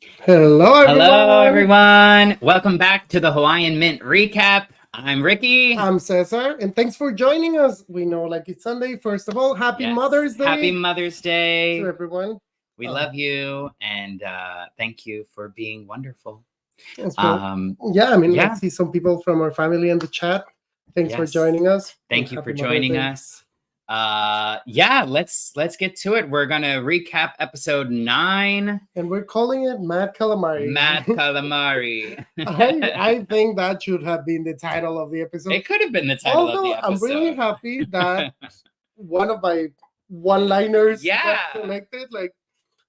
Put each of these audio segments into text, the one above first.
Hello, Hello, everyone. everyone. Welcome back to the Hawaiian Mint Recap. I'm Ricky. I'm Cesar, and thanks for joining us. We know, like, it's Sunday. First of all, happy Yes, Mother's happy Day Mother's to Day. everyone. We Uh, love you, and thank you for being wonderful. as well, Um, yeah, I mean, I yeah, see some people from our family in the chat. Thanks for yes. joining us, and Thank you for happy Mother's joining Day. us. Yeah, let's get to it. We're gonna recap episode 9, And we're calling it Mad Calamari. Mad Calamari. I think that should have been the title of the episode. It could have been the title of the Although I'm really episode. happy that one of my one-liners got Yeah. connected, like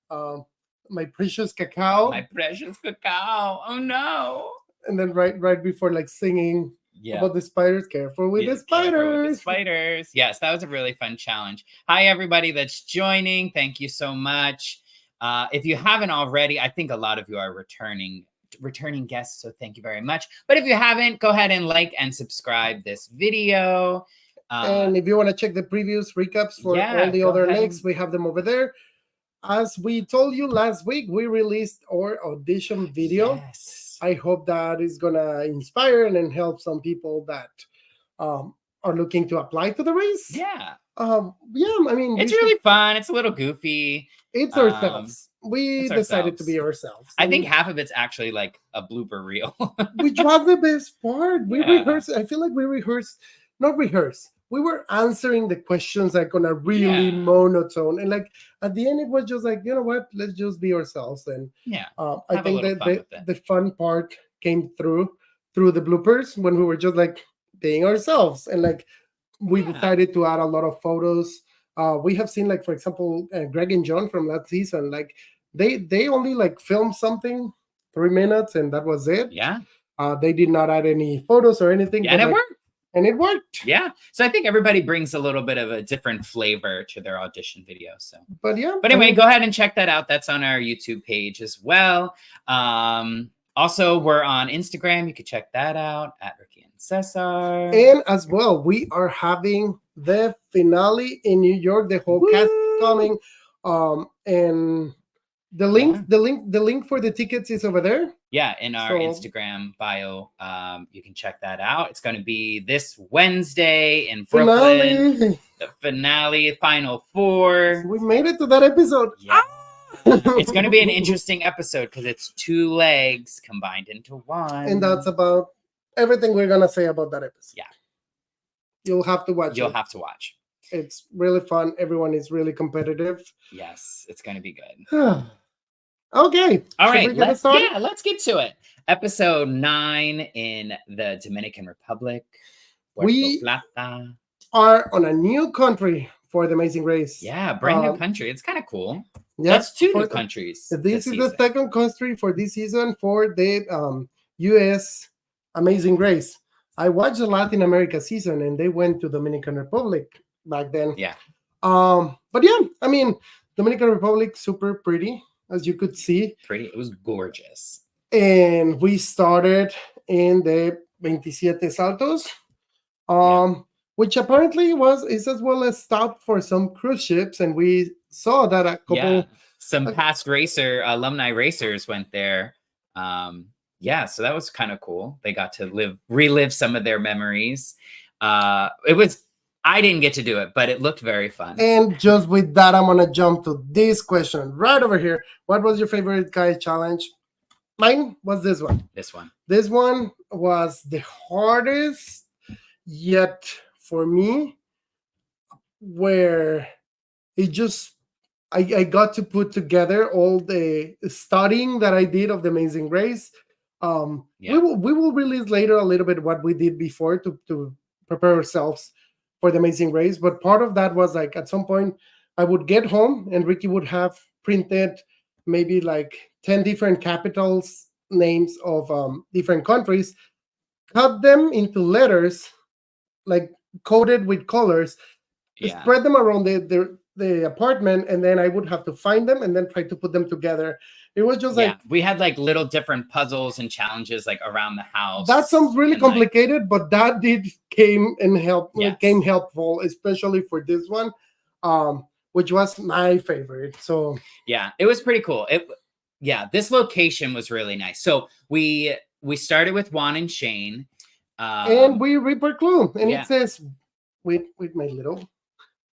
um, my precious cacao. My precious cacao. Oh no. And then right before, like, singing Yeah. about the spiders, careful with Yeah, the careful with the spiders. spiders. Yes, that was a really fun challenge. Hi, everybody that's joining. Thank you so much. If you haven't already, I think a lot of you are returning guests, so thank you very much. But if you haven't, go ahead and like and subscribe this video. And if you want to check the previous recaps for all Yeah, the go other ahead links, and we have them over there. As we told you last week, we released our audition video. yes. I hope that is gonna inspire and then help some people that are looking to apply to the race. Yeah. Yeah, I mean, It's really fun. It's a little goofy. it's Um, ourselves. We it's decided to ourselves. be ourselves. I think half of it's actually like a blooper reel. Which was the best part. We Yeah. rehearsed. I feel like we rehearsed, not rehearsed. We were answering the questions like on a really Yeah. monotone, and like at the end, it was just like, you know what? Let's just be ourselves. And Yeah. I Have a think little that fun with it. the fun part came through the bloopers when we were just like being ourselves, and like we Yeah. decided to add a lot of photos. We have seen, like, for example, Greg and John from last season, like they only like filmed something 3 minutes and that was it. Yeah. They did not add any photos or anything, Yeah. but And it like, worked. and it worked. Yeah. So I think everybody brings a little bit of a different flavor to their audition video. So, But yeah, but anyway, go ahead and check that out. That's on our YouTube page as well. Also, we're on Instagram. You can check that out at Ricky and Cesar. and as well, we are having the finale in New York. The whole cast is coming, and the link for the tickets is over there. Yeah, in our Instagram bio. You can check that out. It's going to be this Wednesday in Brooklyn. Finale. The finale, Final Four. We made it to that episode. Yeah. It's going to be an interesting episode because it's 2 legs combined into one. And that's about everything we're going to say about that episode. Yeah. You'll have to watch You'll have to watch. It's really fun. Everyone is really competitive. Yes, it's going to be good. Okay. All right. Let's get to it. Episode 9 in the Dominican Republic. Puerto We Plata. are on a new country for the Amazing Race. Yeah, brand new country. It's kind of cool. Yeah, that's 2 new countries. This is the second country for this season for the U.S. Amazing Race. I watched the Latin America season, and they went to Dominican Republic back then. Yeah. But yeah, I mean, Dominican Republic, super pretty, as you could see. Pretty. It was gorgeous. And we started in the 27 Saltos, which apparently is as well as stop for some cruise ships, and we saw that a couple some past alumni racers went there. So that was kind of cool. They got to relive some of their memories. I didn't get to do it, but it looked very fun. And just with that, I'm gonna jump to this question right over here. What was your favorite guys challenge? Mine was this one. This one was the hardest yet for me, where it just I got to put together all the studying that I did of the Amazing Race. We will release later a little bit what we did before to prepare ourselves for the Amazing Race. But part of that was like at some point I would get home and Ricky would have printed maybe like 10 different capitals names of different countries, cut them into letters, like coded with colors, spread them around the apartment, and then I would have to find them and then try to put them together. It was just like we had like little different puzzles and challenges like around the house. That sounds really complicated, but that came helpful, especially for this one, which was my favorite. So yeah, it was pretty cool. Yeah, this location was really nice. So we started with Juan and Shane. And we read our clue. And yeah. it says, with my little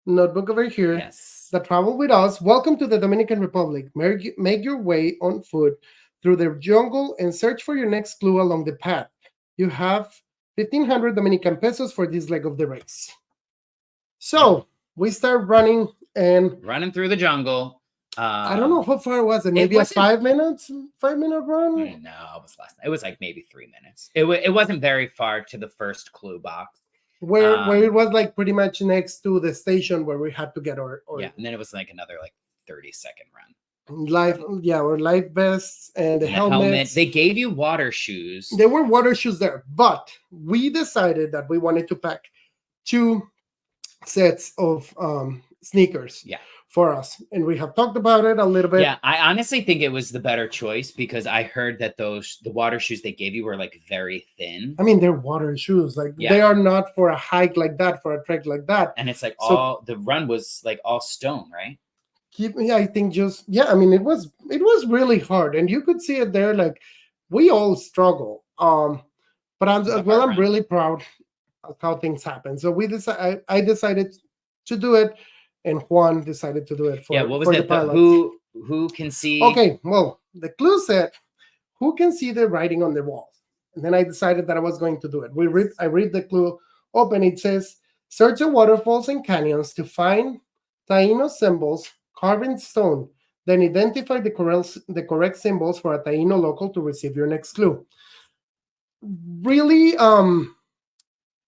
notebook over here, Yes. that travel with us. Welcome to the Dominican Republic. Make your way on foot through the jungle and search for your next clue along the path. You have 1,500 Dominican pesos for this leg of the race. So we start running and running through the jungle. I don't know how far it was. Maybe a 5 minutes, 5-minute run. No, it was less. It was like maybe 3 minutes. It wasn't very far to the first clue box. Where it was like pretty much next to the station where we had to get our yeah, and then it was like another like 30-second run. Our life vests and the helmet. They gave you water shoes. There were water shoes there, but we decided that we wanted to pack 2 sets of sneakers. Yeah. For us, and we have talked about it a little bit. Yeah, I honestly think it was the better choice because I heard that the water shoes they gave you were like very thin. I mean, they're water shoes, like they are not for a hike like that, for a trek like that. And it's like the run was like all stone, right? I think I mean, it was really hard, and you could see it there. Like we all struggle, but I'm really proud of how things happen. So I decided to do it. And Juan decided to do it for what was for it? The who can see? Okay, well, the clue said, "Who can see the writing on the wall?" And then I decided that I was going to do it. I read the clue open. It says, "Search the waterfalls and canyons to find Taino symbols carved in stone. Then identify the correct symbols for a Taino local to receive your next clue." Really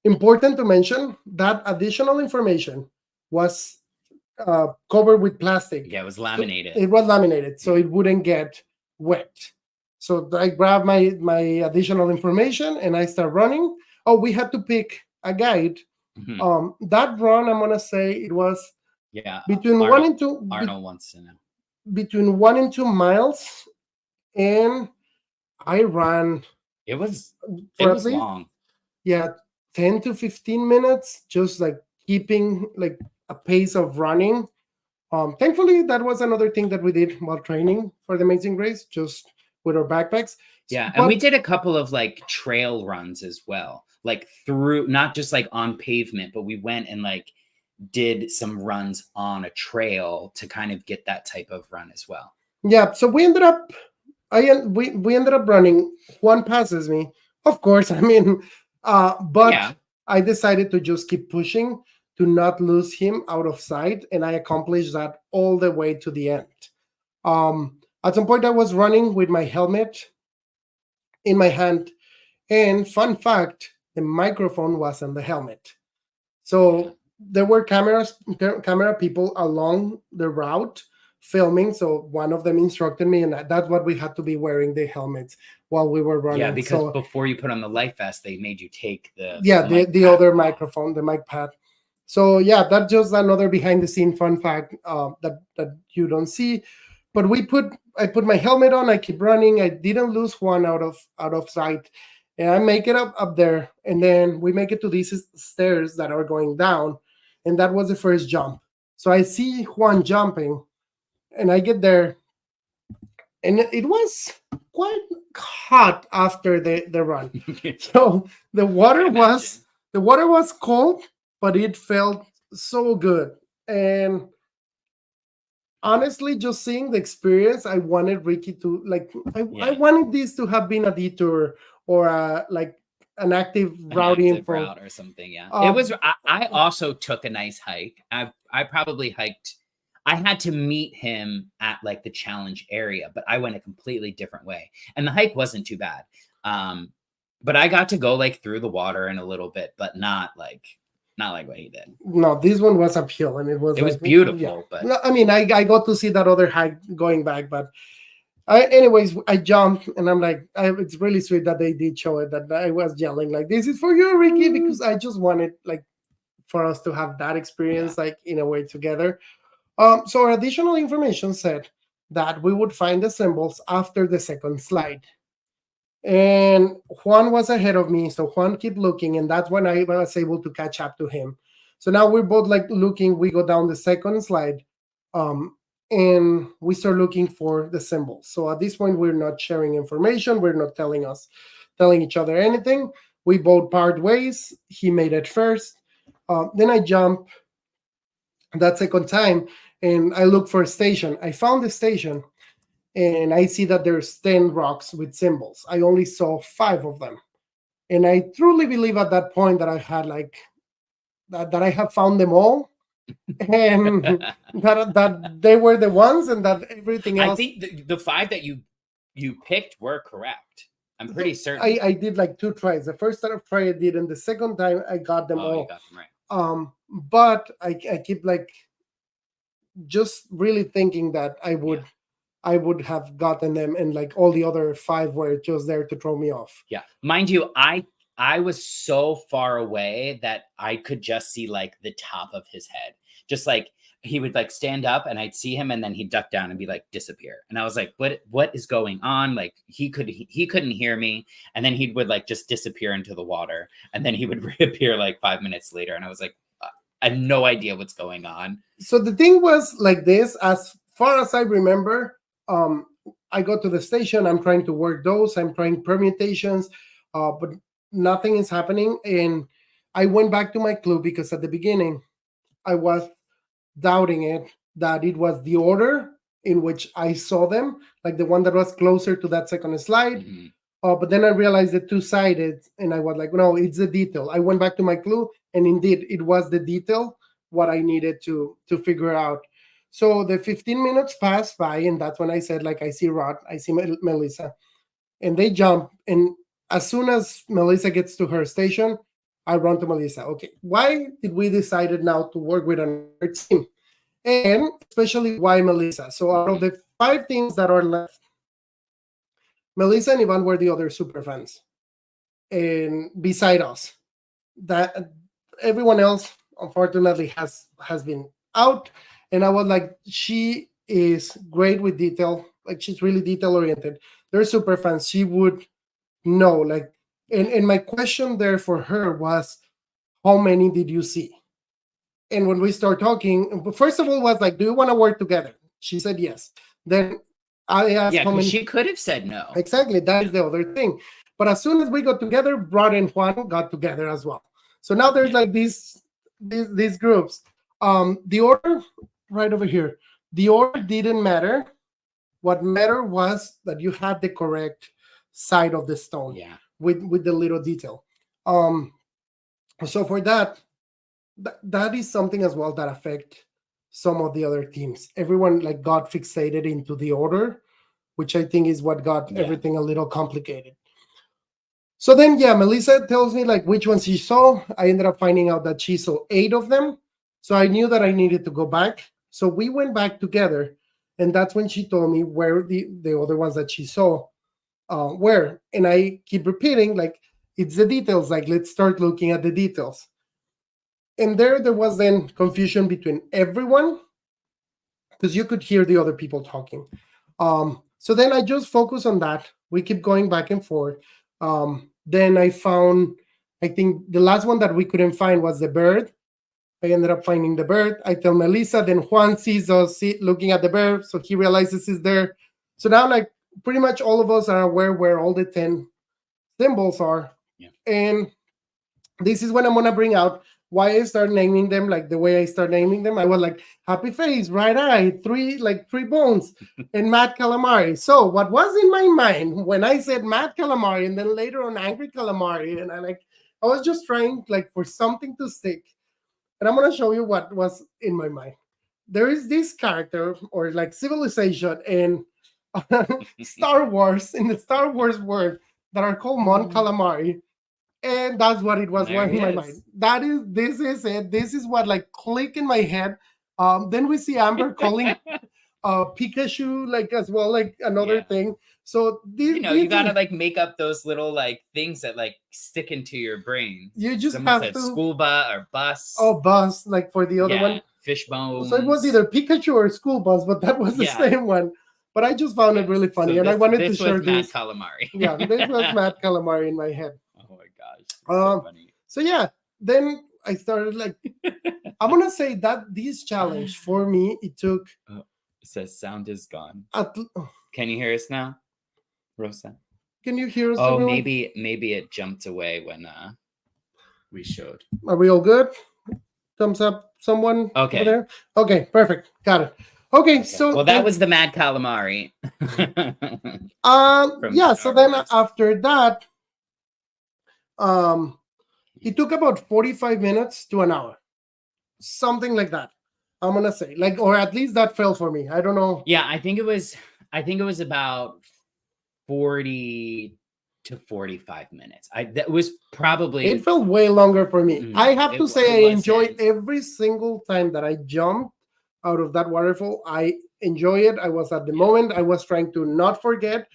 important to mention that additional information was covered with plastic. Yeah, it was laminated. It was laminated, so it wouldn't get wet. So I grabbed my additional information and I start running. Oh, we had to pick a guide. Mm-hmm. That run, I'm gonna say it was between Arnold, 1 and 2. Arnold wants to know between 1 and 2 miles, and I ran. It was long. Yeah, 10 to 15 minutes, just like keeping like a pace of running. Thankfully, that was another thing that we did while training for the Amazing Race, just with our backpacks. Yeah, and we did a couple of like trail runs as well, like through, not just like on pavement, but we went and like did some runs on a trail to kind of get that type of run as well. Yeah, so we ended up running. Juan passes me, of course. I mean, but I decided to just keep pushing to not lose him out of sight, and I accomplished that all the way to the end. At some point, I was running with my helmet in my hand, and fun fact, the microphone was on the helmet. So there were camera people along the route filming, so one of them instructed me, and that's what we had to be wearing, the helmets while we were running. Yeah, because before you put on the life vest, they made you take the other microphone, the mic pad. So yeah, that's just another behind the scene fun fact that you don't see. But I put my helmet on, I keep running, I didn't lose Juan out of sight, and I make it up there, and then we make it to these stairs that are going down, and that was the first jump. So I see Juan jumping, and I get there, and it was quite hot after the run. So the water was cold, but it felt so good. And honestly, just seeing the experience, I wanted Ricky to I wanted this to have been a detour or like an active route or something. Yeah, it was. I also took a nice hike. I probably hiked. I had to meet him at like the challenge area, but I went a completely different way, and the hike wasn't too bad. But I got to go like through the water in a little bit, but not like what he did. No, this one was uphill, and it was beautiful. Yeah. But no, I mean, I got to see that other hike going back, but anyways, I jumped, and I'm like, it's really sweet that they did show it, that I was yelling like, "This is for you, Ricky," because I just wanted like for us to have that experience like in a way together. So our additional information said that we would find the symbols after the second slide. And Juan was ahead of me, so Juan kept looking, and that's when I was able to catch up to him. So now we're both like looking. We go down the second slide, and we start looking for the symbols. So at this point, we're not sharing information. We're not telling each other anything. We both part ways. He made it first. Then I jump that second time and I look for a station. I found the station and I see that there's 10 rocks with symbols. I only saw 5 of them. And I truly believe at that point that I had like that I have found them all and that they were the ones and that everything else. I think the 5 that you picked were correct. I'm pretty certain. I did like 2 tries. The first try I did, and the second time I got them all. You got them right. But I keep like just really thinking that I would have gotten them, and like all the other 5 were just there to throw me off. Yeah, mind you, I was so far away that I could just see like the top of his head. Just like he would like stand up and I'd see him and then he'd duck down and be like disappear. And I was like, what is going on? Like he couldn't hear me. And then he would like just disappear into the water. And then he would reappear like 5 minutes later. And I was like, I have no idea what's going on. So the thing was like this, as far as I remember, I go to the station, I'm trying to work those, I'm trying permutations, but nothing is happening. And I went back to my clue because at the beginning I was doubting it, that it was the order in which I saw them, like the one that was closer to that second slide. Mm-hmm. But then I realized the 2-sided, and I was like, no, it's the detail. I went back to my clue, and indeed, it was the detail, what I needed to figure out. So the 15 minutes passed by, and that's when I said, like, I see Rod, I see Melissa, and they jump. And as soon as Melissa gets to her station, I run to Melissa. Okay, why did we decided now to work with another team? And especially why Melissa? So out of the 5 teams that are left, Melissa and Ivan were the other super fans. And beside us, that everyone else unfortunately has been out. And I was like, she is great with detail. Like she's really detail oriented. They're super fans. She would know. Like, and my question there for her was, how many did you see? And when we start talking, first of all, was like, do you want to work together? She said yes. Then I asked how many. She could have said no. Exactly. That is the other thing. But as soon as we got together, Rod and Juan got together as well. So now there's like these groups. The order right over here. The order didn't matter. What mattered was that you had the correct side of the stone. Yeah. With the little detail. So for that is something as well that affect some of the other teams. Everyone like got fixated into the order, which I think is what got everything a little complicated. So then, Melissa tells me like which ones she saw. I ended up finding out that she saw 8 of them. So I knew that I needed to go back. So we went back together, and that's when she told me where the other ones that she saw were. And I keep repeating, like, it's the details. Like, let's start looking at the details. And there was then confusion between everyone because you could hear the other people talking. So then I just focus on that. We keep going back and forth. Then I found, I think the last one that we couldn't find was the bird. I ended up finding the bird. I tell Melissa, then Juan sees us looking at the bird, so he realizes it's there. So now, like, pretty much all of us are aware where all the 10 symbols are. Yeah. And this is when I'm going to bring out why I start naming them like the way I start naming them. I was like, happy face, right eye, 3 bones, and mad calamari. So what was in my mind when I said mad calamari and then later on angry calamari, and I was just trying like for something to stick. And I'm going to show you what was in my mind. There is this character or like civilization in Star Wars, in the Star Wars world, that are called Mon Calamari. And that's what it was in my mind. This is it. This is what like click in my head. Then we see Amber calling Pikachu like as well, like another thing. So you gotta like make up those little like things that like stick into your brain. You just Someone have said to school bus or bus. Oh, bus, like for the other one. Fish bones. So it was either Pikachu or school bus, but that was the same one. But I just found it really funny, and I wanted to share this. Calamari. This was Mad Calamari in my head. Oh my gosh, so funny. So then I started like, I'm gonna say that this challenge for me, it took says sound is gone. At, Can you hear us now, Rosa? can you hear us? Oh, everyone? maybe it jumped away when we showed. Are we all good? Thumbs up, someone Okay. over there? Okay, perfect. Got it. Okay, so well, that was the Mad Calamari. yeah, so then Wars. after that, it took about 45 minutes to an hour. Something like that. I'm gonna say. Like, or at least that felt for me. I don't know. Yeah, I think it was about 40 to 45 minutes. That was probably It felt way longer for me. I have to say I enjoyed wasn't. every single time that I jumped out of that waterfall. I enjoy it. I was at the moment. I was trying to not forget,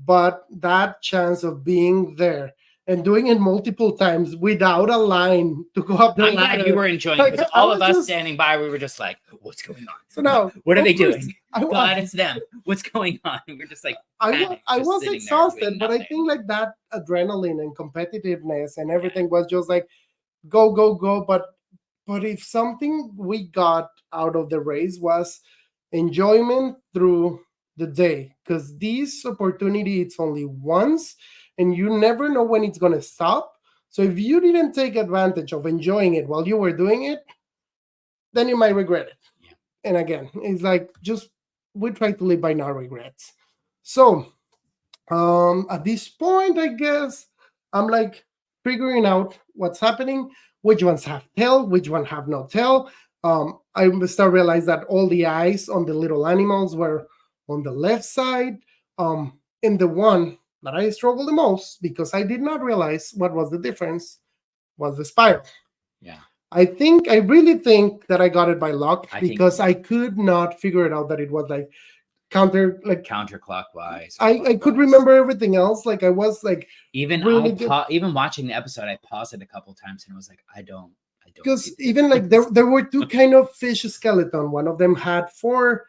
but that chance of being there and doing it multiple times without a line to go up the I'm ladder. glad you were enjoying it, because all of us standing by, we were just like, what's going on? So now, what are they doing? Glad it's them. What's going on? We're just like, I was exhausted, but I think like that adrenaline and competitiveness and everything was just like, go, go, go. But if something we got out of the race was enjoyment through the day, because this opportunity, it's only once and you never know when it's going to stop. So if you didn't take advantage of enjoying it while you were doing it, then you might regret it. Yeah. And again, it's like, just we try to live by no regrets. So at this point, I guess I'm like figuring out what's happening, which ones have tail, which one have no tail. I start realize that all the eyes on the little animals were on the left side. And the one that I struggled the most, because I did not realize what was the difference, was the spiral. Yeah. I really think that I got it by luck, because I could not figure it out that it was like counterclockwise. I could remember everything else. Like I was like, even really even watching the episode, I paused it a couple times and I was like, I don't. Because even like there were two kind of fish skeleton. One of them had 4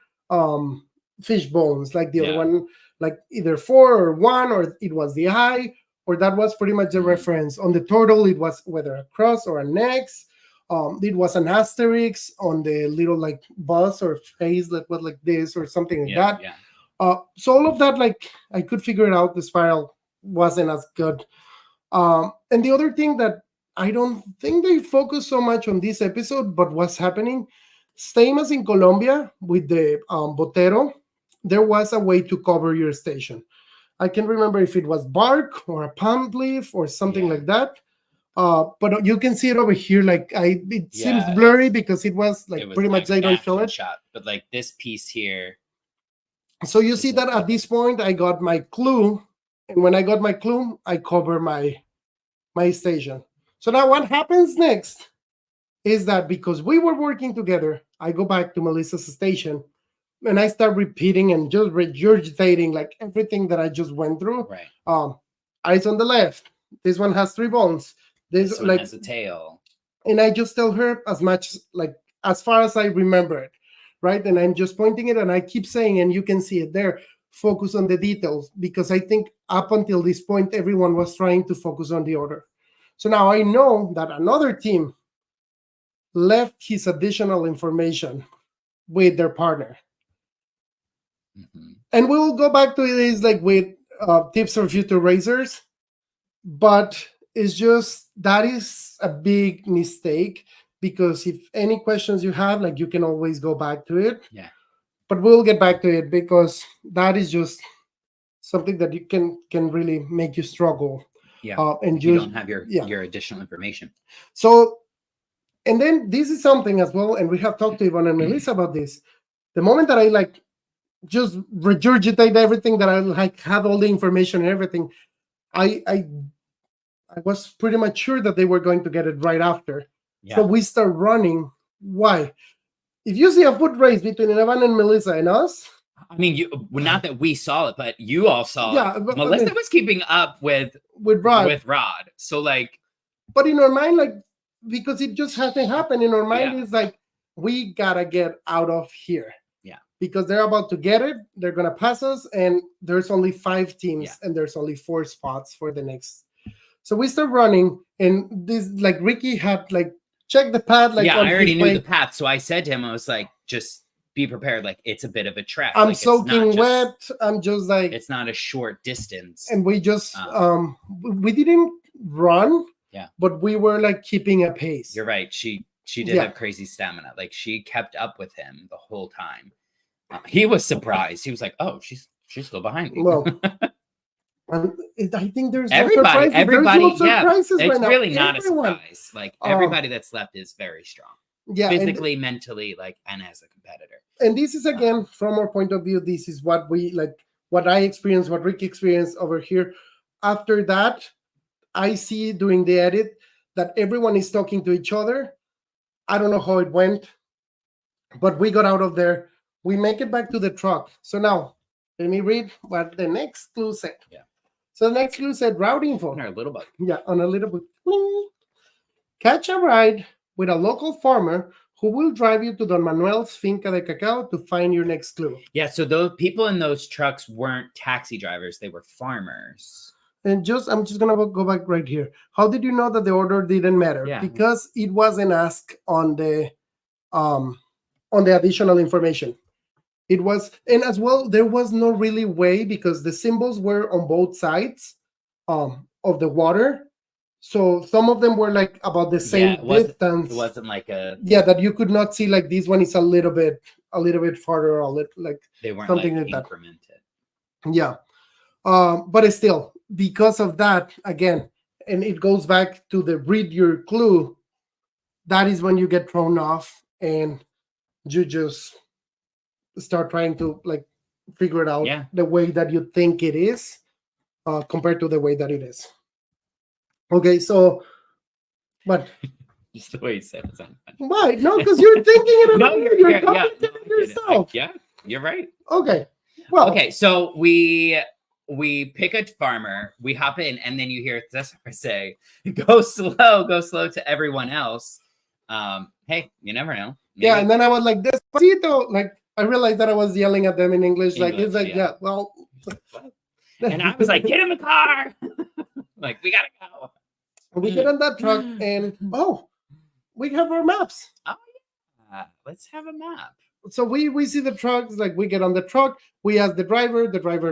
fish bones, like the other one, like either 4 or 1, or it was the eye, or that was pretty much the reference. On the turtle, it was whether a cross or an X. It was an asterisk on the little like bus or face that was like this or something like that. Yeah. So all of that, like I could figure it out. The spiral wasn't as good. And the other thing that I don't think they focus so much on this episode, but what's happening, same as in Colombia with the botero, there was a way to cover your station. I can't remember if it was bark or a palm leaf or something like that. But you can see it over here. Like it seems blurry because it was pretty much they don't show it. Shot, but like this piece here. So you see that at this point I got my clue, and when I got my clue, I cover my station. So now what happens next is that because we were working together, I go back to Melissa's station and I start repeating and just regurgitating like everything that I just went through. Right. Eyes on the left. This one has 3 bones. This one has a tail. And I just tell her as far as I remember it, right? And I'm just pointing it and I keep saying, and you can see it there, focus on the details, because I think up until this point, everyone was trying to focus on the order. So now I know that another team left his additional information with their partner. Mm-hmm. And we will go back to this like with tips for future racers, but it's just that is a big mistake, because if any questions you have, like you can always go back to it. Yeah. But we'll get back to it, because that is just something that you can really make you struggle. Yeah. And you don't have your additional information. So, and then this is something as well, and we have talked to Yvonne and Melissa about this. The moment that I like just regurgitate everything, that I like have all the information and everything, I was pretty much sure that they were going to get it right after. Yeah. So we start running. Why? If you see a foot race between Yvonne and Melissa and us, I mean, not that we saw it, but you all saw it. But, Melissa was keeping up with Rod. So like, but in our mind, like, because it just hasn't happened in our mind, is like, we gotta get out of here. Yeah. Because they're about to get it, they're gonna pass us, and there's only 5 teams, and there's only 4 spots for the next. So we start running, and this like Ricky had like checked the path. Like I already knew the path, so I said to him, I was like, just be prepared. Like it's a bit of a trek. I'm like, soaking wet. I'm just like, it's not a short distance. And we just we didn't run. Yeah. But we were like keeping a pace. You're right. She did have crazy stamina. Like she kept up with him the whole time. He was surprised. He was like, "Oh, she's still behind me." Well, I think there's everybody. There's no surprises it's right really now. not a surprise. Like everybody that's left is very strong. Yeah, physically, mentally, like, and as a competitor. And this is again from our point of view. This is what we like. What I experienced, what Rick experienced over here. After that, I see during the edit that everyone is talking to each other. I don't know how it went, but we got out of there. We make it back to the truck. So now, let me read what the next clue said. Yeah. So the next clue said route info. On our little book. Yeah, on a little book. Catch a ride with a local farmer who will drive you to Don Manuel's Finca de Cacao to find your next clue. Yeah, so those people in those trucks weren't taxi drivers; they were farmers. And I'm just gonna go back right here. How did you know that the order didn't matter? Yeah. Because it wasn't asked on the additional information. It was, and as well, there was no really way because the symbols were on both sides of the water. So some of them were like about the same distance. It wasn't like that you could not see. Like this one is a little bit farther, like they weren't something like incremented. Yeah, but still, because of that, again, and it goes back to the read your clue. That is when you get thrown off and you just start trying to like figure it out the way that you think it is compared to the way that it is. Okay, so, but just the way you said it. Why? No, because you're thinking it. No, you're talking yourself. Yeah, you're right. Okay. Well. Okay, so we pick a farmer, we hop in, and then you hear Cesar say, "Go slow to everyone else." Hey, you never know. Maybe. Yeah, and then I was like, "Despacito!" Like I realized that I was yelling at them in English. Like it's like, well. And I was like, "Get in the car!" Like we gotta go. We get on that truck and we have our maps. Oh yeah, let's have a map. So we see the trucks, like we get on the truck, we ask the driver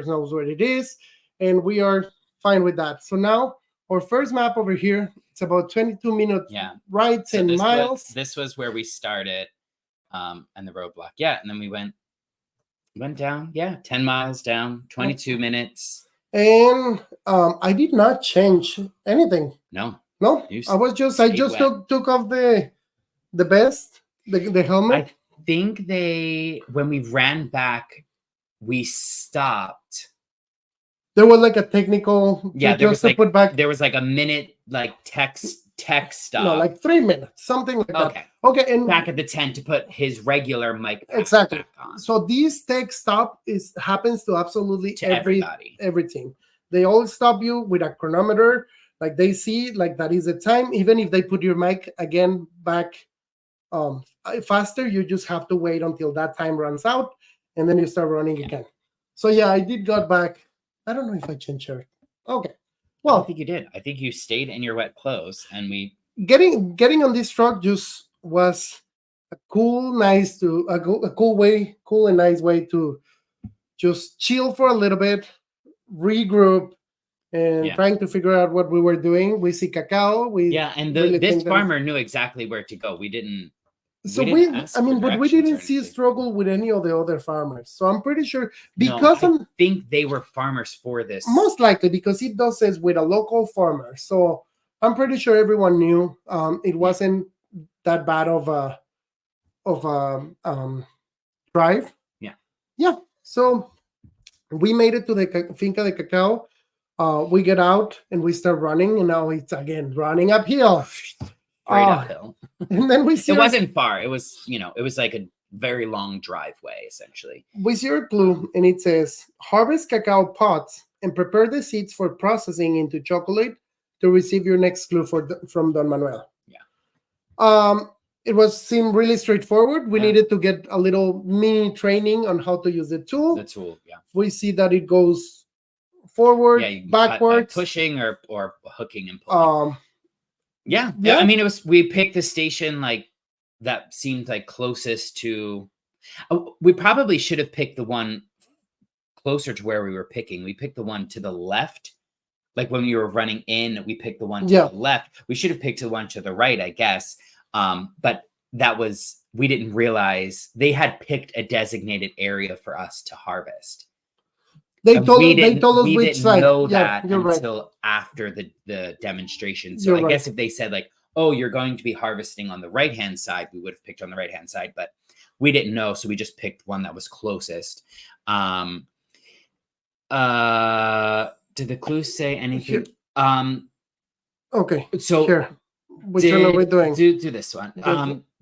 knows where it is, and we are fine with that. So now our first map over here, it's about 22 minutes ride, 10 miles. This was where we started, and the roadblock. Yeah, and then we went down, 10 miles down, 22 minutes. And I did not change anything. No. I just took off the vest, the helmet. I think when we ran back, we stopped. There was like a technical there was like a minute like tech stop. No, like 3 minutes, something like that. Okay, and back at the tent to put his regular mic exactly back on. So this tech stop happens to absolutely everybody. Every team. They all stop you with a chronometer. Like they see like that is the time. Even if they put your mic again back faster, you just have to wait until that time runs out, and then you start running again. So I did got back. I don't know if I changed shirt. Okay. Well, I think you did. I think you stayed in your wet clothes, and we getting on this truck just was a cool and nice way to just chill for a little bit, regroup, and trying to figure out what we were doing. We see Cacao. And this farmer knew exactly where to go. We didn't. But we didn't see a struggle with any of the other farmers. So I'm pretty sure because I think they were farmers for this. Most likely because it does says with a local farmer. So I'm pretty sure everyone knew it wasn't that bad of a drive. Yeah. So we made it to the Finca de Cacao. We get out and we start running, and now it's again running uphill. Straight uphill. And then we see it wasn't far. It was, it was like a very long driveway, essentially. We see our clue, and it says, harvest cacao pods and prepare the seeds for processing into chocolate to receive your next clue from Don Manuel. Yeah. It seemed really straightforward. We needed to get a little mini training on how to use the tool. We see that it goes forward, backwards, pushing or hooking and pulling. I mean, we picked the station like that seemed like closest to. Oh, we probably should have picked the one closer to where we were picking. We picked the one to the left. Like when we were running in, we picked the one to the left. We should have picked the one to the right, I guess. But we didn't realize they had picked a designated area for us to harvest. They told us we which didn't side. know that until right. after the demonstration. So I guess if they said like, oh, you're going to be harvesting on the right-hand side, we would have picked on the right-hand side, but we didn't know. So we just picked one that was closest. Did the clues say anything? Okay. So here. Which one are we doing? Do this one.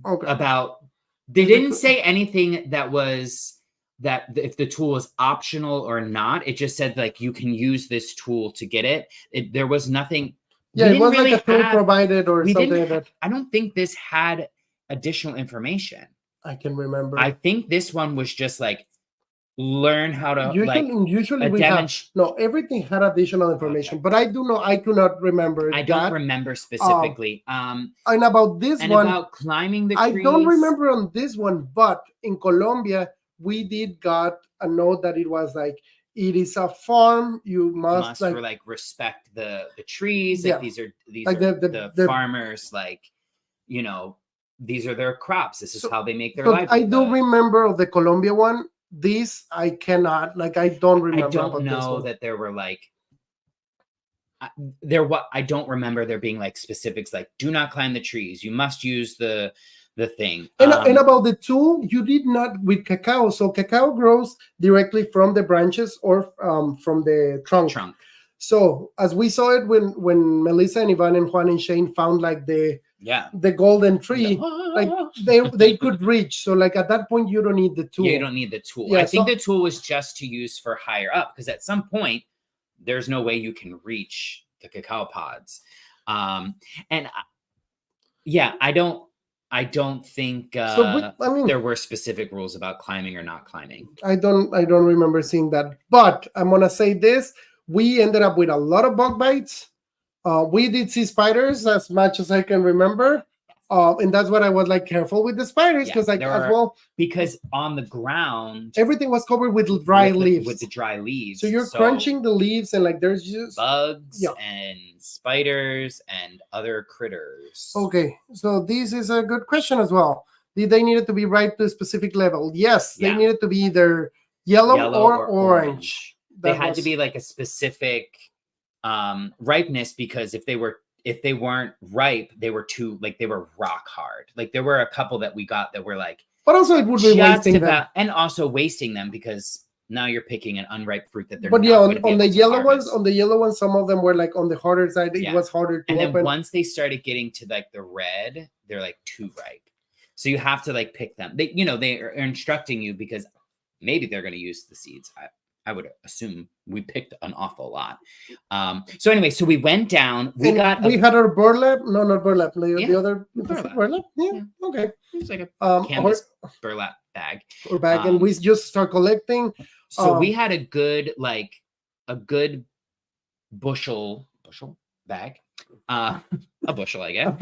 Okay. About they didn't say anything that was that if the tool was optional or not. It just said like you can use this tool to get it. There was nothing. Yeah, it was like a tool provided or something like that. I don't think this had additional information. I can remember. I think this one was just like learn how to usually we have everything had additional information, but I do not remember. I don't remember specifically. And about this one, about climbing the trees, I don't remember on this one, but in Colombia we did got a note that it was like it is a farm. You must like respect the trees. Like these are the farmers. Like these are their crops. This is how they make their livelihood. I do remember of the Colombia one. This I cannot I don't remember. I don't know that there were like I don't remember there being like specifics like do not climb the trees. You must use the thing. And about the tool, you did not with cacao. So cacao grows directly from the branches or from the trunk. So as we saw it when Melissa and Ivan and Juan and Shane found like the golden tree, like they could reach. So like at that point you don't need the tool. Yeah, you don't need the tool. I think the tool was just to use for higher up because at some point there's no way you can reach the cacao pods. I don't think there were specific rules about climbing or not climbing. I don't remember seeing that. But I'm gonna say this: we ended up with a lot of bug bites. We did see spiders as much as I can remember. And that's what I was like careful with the spiders because on the ground everything was covered with dry leaves. With the dry leaves. So you're crunching the leaves and like there's just bugs and spiders and other critters. Okay, so this is a good question as well. Did they need it to be ripe to a specific level? Yes, they needed to be either yellow or orange. They had to be like a specific ripeness because if they weren't ripe, they were rock hard. Like there were a couple that we got that were like, but also it would be wasting them. And also wasting them because now you're picking an unripe fruit that they're but not on the yellow ones, some of them were like on the harder side. It was harder to open. And then once they started getting to like the red, they're like too ripe. So you have to like pick them. They are instructing you because maybe they're going to use the seeds. I would assume we picked an awful lot. So anyway, so we went down. We had our burlap. No, not burlap. The other burlap. Yeah. Okay. It's like a canvas burlap bag. And we just start collecting. So we had a good bushel bag. A bushel, I guess.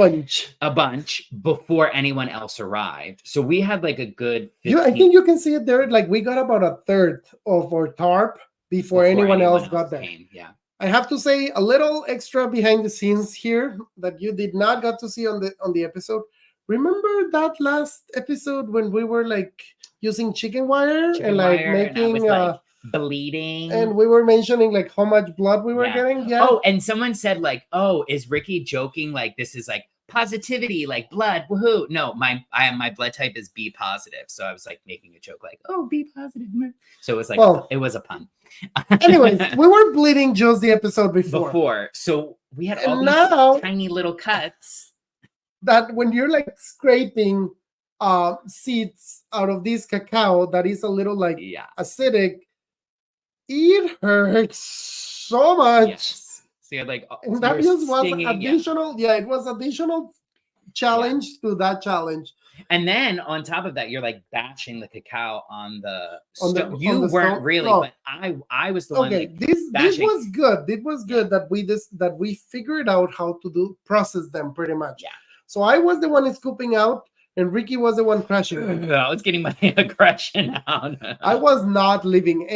A bunch before anyone else arrived. So we had like a good 15... I think you can see it there. Like we got about a third of our tarp before anyone else got there. Yeah. I have to say a little extra behind the scenes here that you did not get to see on the episode. Remember that last episode when we were like using chicken wire and making bleeding, and we were mentioning like how much blood we were getting? Oh, and someone said like, oh, is Ricky joking? Like this is like positivity, like blood, woohoo. No, my blood type is B positive, so I was like making a joke like, oh, B positive. So it was like it was a pun. Anyways, we were bleeding just the episode before, so we had all these tiny little cuts that when you're like scraping seeds out of this cacao that is a little like acidic, it hurts so much. Yes. So you had like, and that just was additional. Yeah, it was additional challenge to that challenge. And then on top of that, you're like bashing the cacao on the stone. You weren't really, but I was the one. Okay, this was good. It was good that we figured out how to process them pretty much. Yeah. So I was the one scooping out. and Ricky was the one crashing. I was getting my aggression out. I was not leaving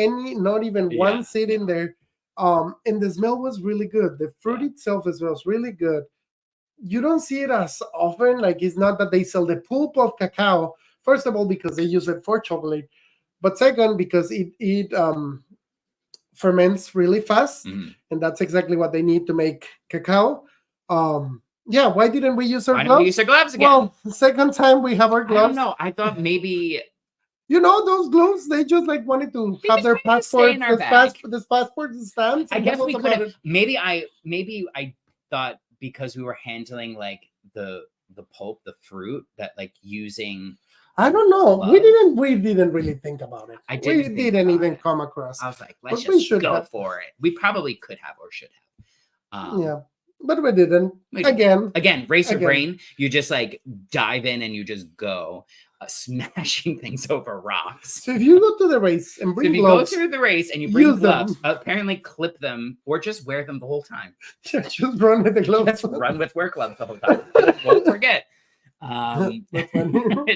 not even Yeah. one seat in there. And the smell was really good. The fruit itself smells really good. You don't see it as often. Like, it's not that they sell the pulp of cacao. First of all, because they use it for chocolate, but second, because it ferments really fast, and that's exactly what they need to make cacao. Yeah, why didn't we use our gloves? Why didn't we use our gloves again? Well, the second time we have our I gloves. don't know. I thought maybe You know, those gloves, they just like wanted to have their passport, this passport stamps. I guess we could have. Maybe I thought because we were handling like the pulp, the fruit, that like using. I don't know. Gloves. We didn't really think about it. We didn't even come across. I was like, let's just go for it. We probably could have or should have. Yeah. But we didn't. Again, race your brain. You just like dive in and you just go smashing things over rocks. So if you go to the race and bring gloves, go through the race and you bring gloves, apparently clip them or just wear them the whole time. Yeah, just run with the gloves. Just run with work gloves the whole time. Won't forget.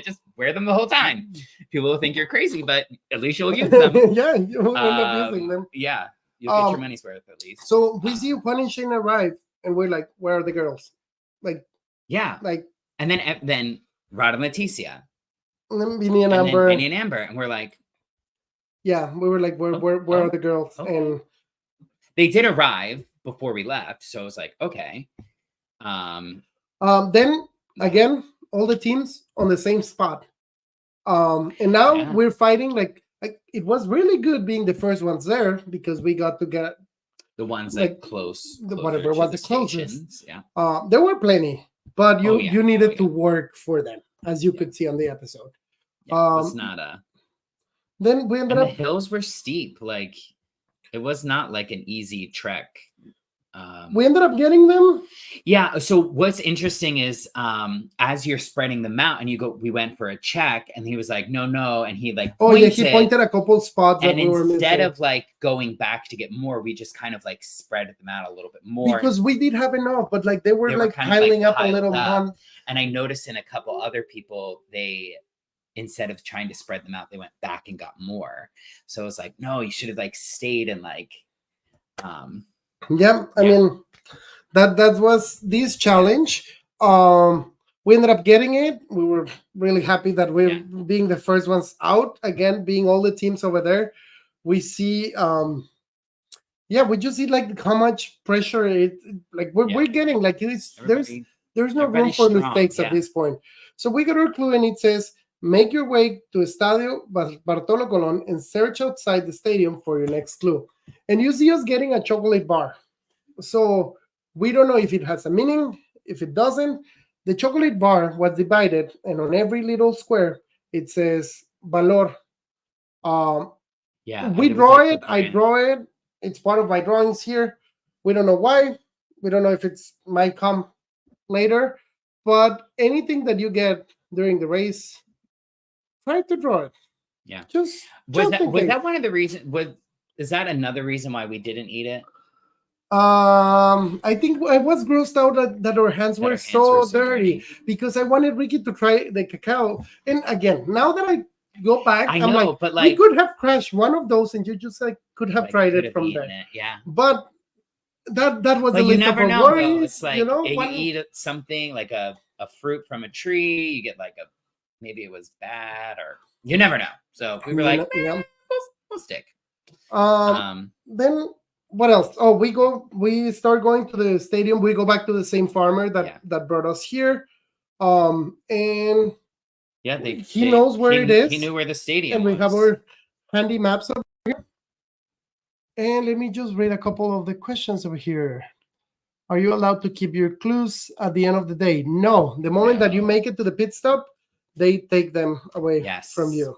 Just wear them the whole time. People will think you're crazy, but at least you'll use them. Yeah, you'll end up using them. Yeah, you'll get your money's worth at least. So we see Juan and Shane arrive, and we're like, "Where are the girls?" Like, yeah, like, and then Rod and Leticia, and then Vinny and Amber, and we're like, yeah, we were like, "Where are the girls?" Oh. And they did arrive before we left, so I was like, okay. Then again, all the teams on the same spot. And now we're fighting like it was really good being the first ones there because we got to get the ones like close whatever was the closest. Yeah. There were plenty, but you needed to work for them, as you could see on the episode. Yeah, it was not a. Then we ended up. The hills were steep. Like it was not like an easy trek. We ended up getting them. Yeah. So what's interesting is as you're spreading them out and we went for a check and he was like, no. And he like, he pointed a couple spots and instead of like going back to get more, we just kind of like spread them out a little bit more. Because we did have enough, but like they were like piling up a little one. And I noticed in a couple other people, they, instead of trying to spread them out, they went back and got more. So it was like, no, you should have like stayed and like, yeah, I mean that was this challenge. We ended up getting it. We were really happy that we're being the first ones out again, being all the teams over there. We see we just see like how much pressure we're getting. Like there's no room for mistakes at this point. So we got our clue and it says, make your way to Estadio Bartolo Colon and search outside the stadium for your next clue. And you see us getting a chocolate bar. So we don't know if it has a meaning, if it doesn't. The chocolate bar was divided, and on every little square, it says Valor. We draw it. I draw it. It's part of my drawings here. We don't know why. We don't know if it might come later. But anything that you get during the race, try to draw it. Yeah. Was that one of the reasons? Is that another reason why we didn't eat it? I think I was grossed out that our hands were so dirty because I wanted Ricky to try the cacao. And again, now that I go back, I'm like, but we could have crashed one of those, and you just like could have tried it from there. Yeah. But that was the you never know. Worries, it's like you eat something like a fruit from a tree, you get like maybe it was bad, or you never know. So we were like, we'll stick. Then what else? Oh, we start going to the stadium. We go back to the same farmer that brought us here. And he knows where it is. He knew where the stadium and we have our handy maps over here. And let me just read a couple of the questions over here. Are you allowed to keep your clues at the end of the day? No. The moment that you make it to the pit stop, they take them away from you.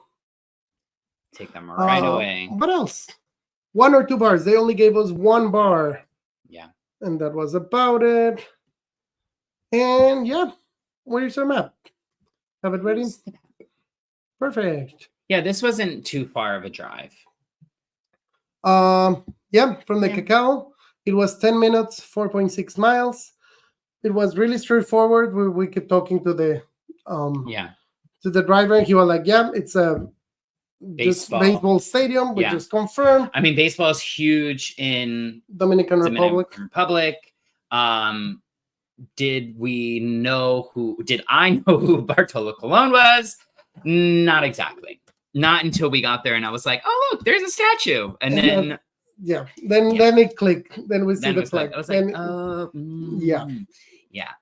Take them right away. What else? 1 or 2 bars. They only gave us 1 bar. Yeah. And that was about it. And where's our map? Have it ready? Perfect. Yeah, this wasn't too far of a drive. From the Cacao, it was 10 minutes, 4.6 miles. It was really straightforward. We kept talking to the to the driver, and he was like, "Yeah, it's a baseball stadium. We just confirmed." I mean, baseball is huge in Dominican Republic. Did I know who Bartolo Colon was? Not exactly. Not until we got there, and I was like, "Oh, look, there's a statue." And then, then it clicked. Then we see the flag. I was like,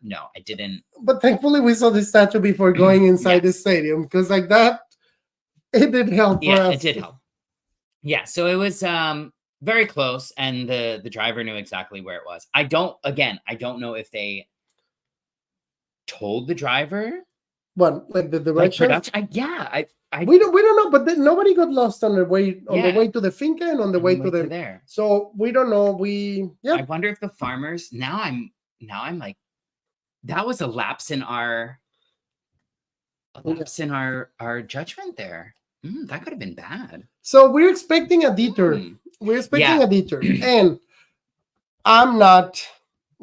no, I didn't. But thankfully, we saw the statue before going inside the stadium, because like that, it did help. Yeah, it did help. Yeah, so it was very close, and the driver knew exactly where it was. I don't know if they told the driver like the direction. We don't know, but then nobody got lost on the way to the finca and on the way to there. So we don't know. I wonder if the farmers now I'm like, that was a lapse in our judgment there. That could have been bad. So we're expecting a detour. We're expecting a detour, and I'm not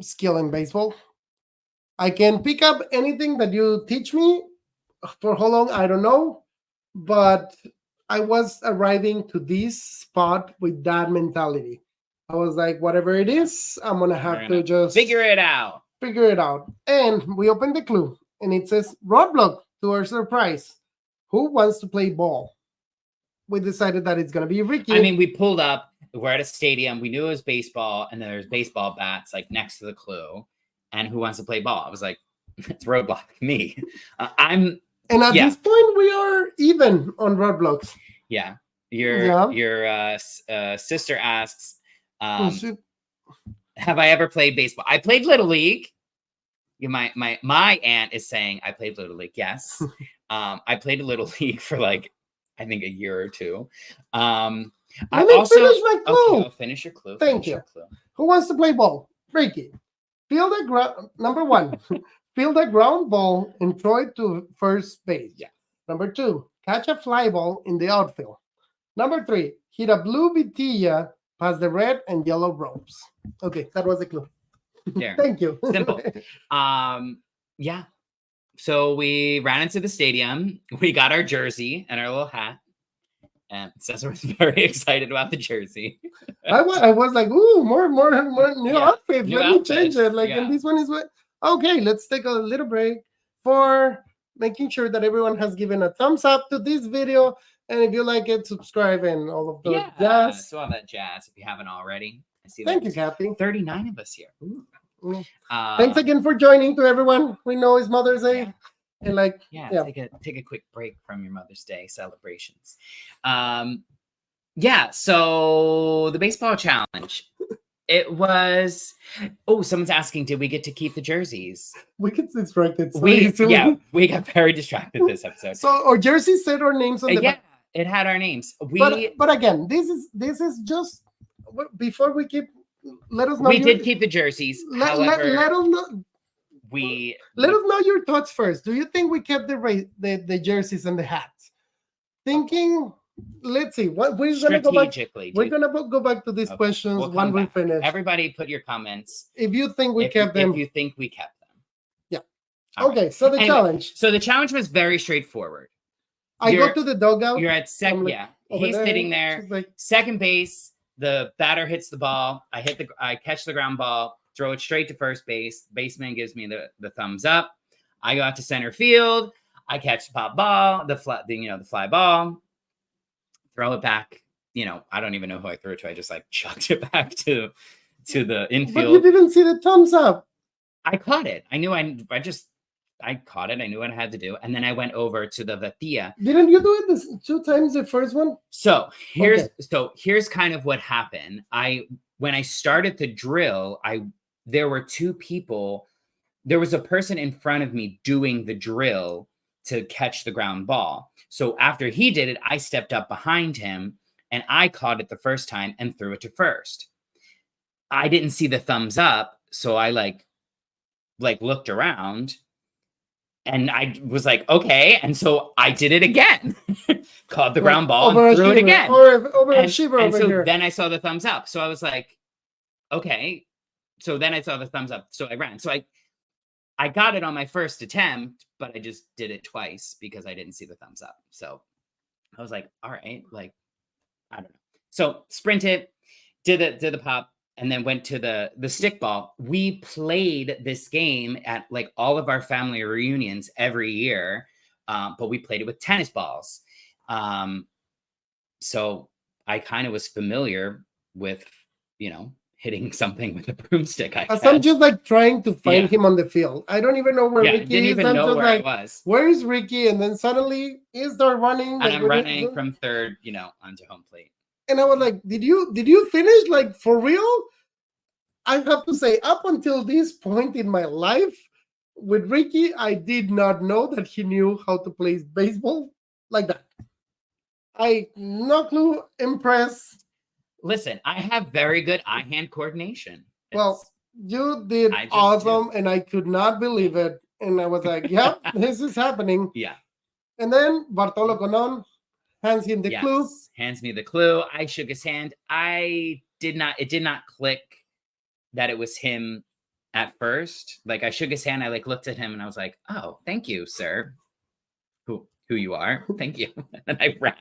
skilled in baseball. I can pick up anything that you teach me. For how long, I don't know. But I was arriving to this spot with that mentality. I was like, whatever it is, I'm going to have to just figure it out. And we opened the clue, and it says roadblock, to our surprise. Who wants to play ball? We decided that it's going to be Ricky. I mean, we pulled up. We're at a stadium. We knew it was baseball, and then there's baseball bats like next to the clue. And who wants to play ball? I was like, it's roadblock, me. And at this point, we are even on roadblocks. Yeah. Your sister asks, have I ever played baseball? I played Little League. My aunt is saying I played Little League. Yes. I played Little League for like, I think a year or two. Finish my clue. Okay, I'll finish your clue. Thank you. Who wants to play ball? Ricky. Number 1. Field a ground ball and throw it to first base. Yeah. Number 2, catch a fly ball in the outfield. Number 3, hit a blue vitilla past the red and yellow ropes. Okay, that was the clue. There. Thank you. Simple. Yeah. So we ran into the stadium. We got our jersey and our little hat. And Cesar was very excited about the jersey. I was like, ooh, more new outfits. Let me change it. And this one is what. Okay, let's take a little break for making sure that everyone has given a thumbs up to this video. And if you like it, subscribe and all of those jazz. So all that jazz, if you haven't already. I see. Thank you, Kathy. 39 of us here. Thanks again for joining, to everyone. We know it's Mother's Day. Yeah. And take a quick break from your Mother's Day celebrations. So the baseball challenge. It was. Oh, someone's asking, did we get to keep the jerseys? We get distracted. We got very distracted this episode. So our jersey said our names on the back. It had our names. But again, this is just before we keep. Let us know. We did keep the jerseys. However, let us know. Let us know your thoughts first. Do you think we kept the jerseys and the hats? Thinking. Let's see. What we're gonna go back. We're gonna go back to these questions when we finish. Everybody, put your comments. If you think we kept them. If you think we kept them. Yeah. Okay. So the challenge. So the challenge was very straightforward. I go to the dugout. You're at second. He's sitting there. Second base. The batter hits the ball. I catch the ground ball. Throw it straight to first base. Baseman gives me the thumbs up. I go out to center field. I catch the pop ball. The fly ball. Throw it back. I don't even know who I threw it to. I just chucked it back to the infield. But you didn't see the thumbs up. I caught it. I knew I caught it. I knew what I had to do. And then I went over to the Vatia. Didn't you do it 2 times the first one? So here's kind of what happened. When I started to drill, there were 2 people. There was a person in front of me doing the drill to catch the ground ball. So after he did it, I stepped up behind him and I caught it the first time and threw it to first. I didn't see the thumbs up. So I looked around and I was like, okay. And so I did it again, caught the ground ball and threw it again. Then I saw the thumbs up. So I was like, okay. So then I saw the thumbs up. So I ran. So I got it on my first attempt, but I just did it twice because I didn't see the thumbs up. So I was like, all right, like, I don't know. So sprinted, did the pop, and then went to the stickball. We played this game at like all of our family reunions every year, but we played it with tennis balls. So I kind of was familiar with, hitting something with a broomstick. I'm just like trying to find him on the field. I don't even know where Ricky I didn't is. even I'm know just where like, I was. Where is Ricky? And then suddenly he started running. And I'm running from third, onto home plate. And I was like, did you finish like for real? I have to say, up until this point in my life with Ricky, I did not know that he knew how to play baseball like that. No clue. Impressed. Listen, I have very good eye-hand coordination. Well, you did awesome, and I could not believe it. And I was like, yep, this is happening. Yeah. And then Bartolo Colon hands him the clue. Hands me the clue. I shook his hand. It did not click that it was him at first. Like, I shook his hand. I like looked at him and I was like, oh, thank you, sir. Who you are. Thank you. And I ran.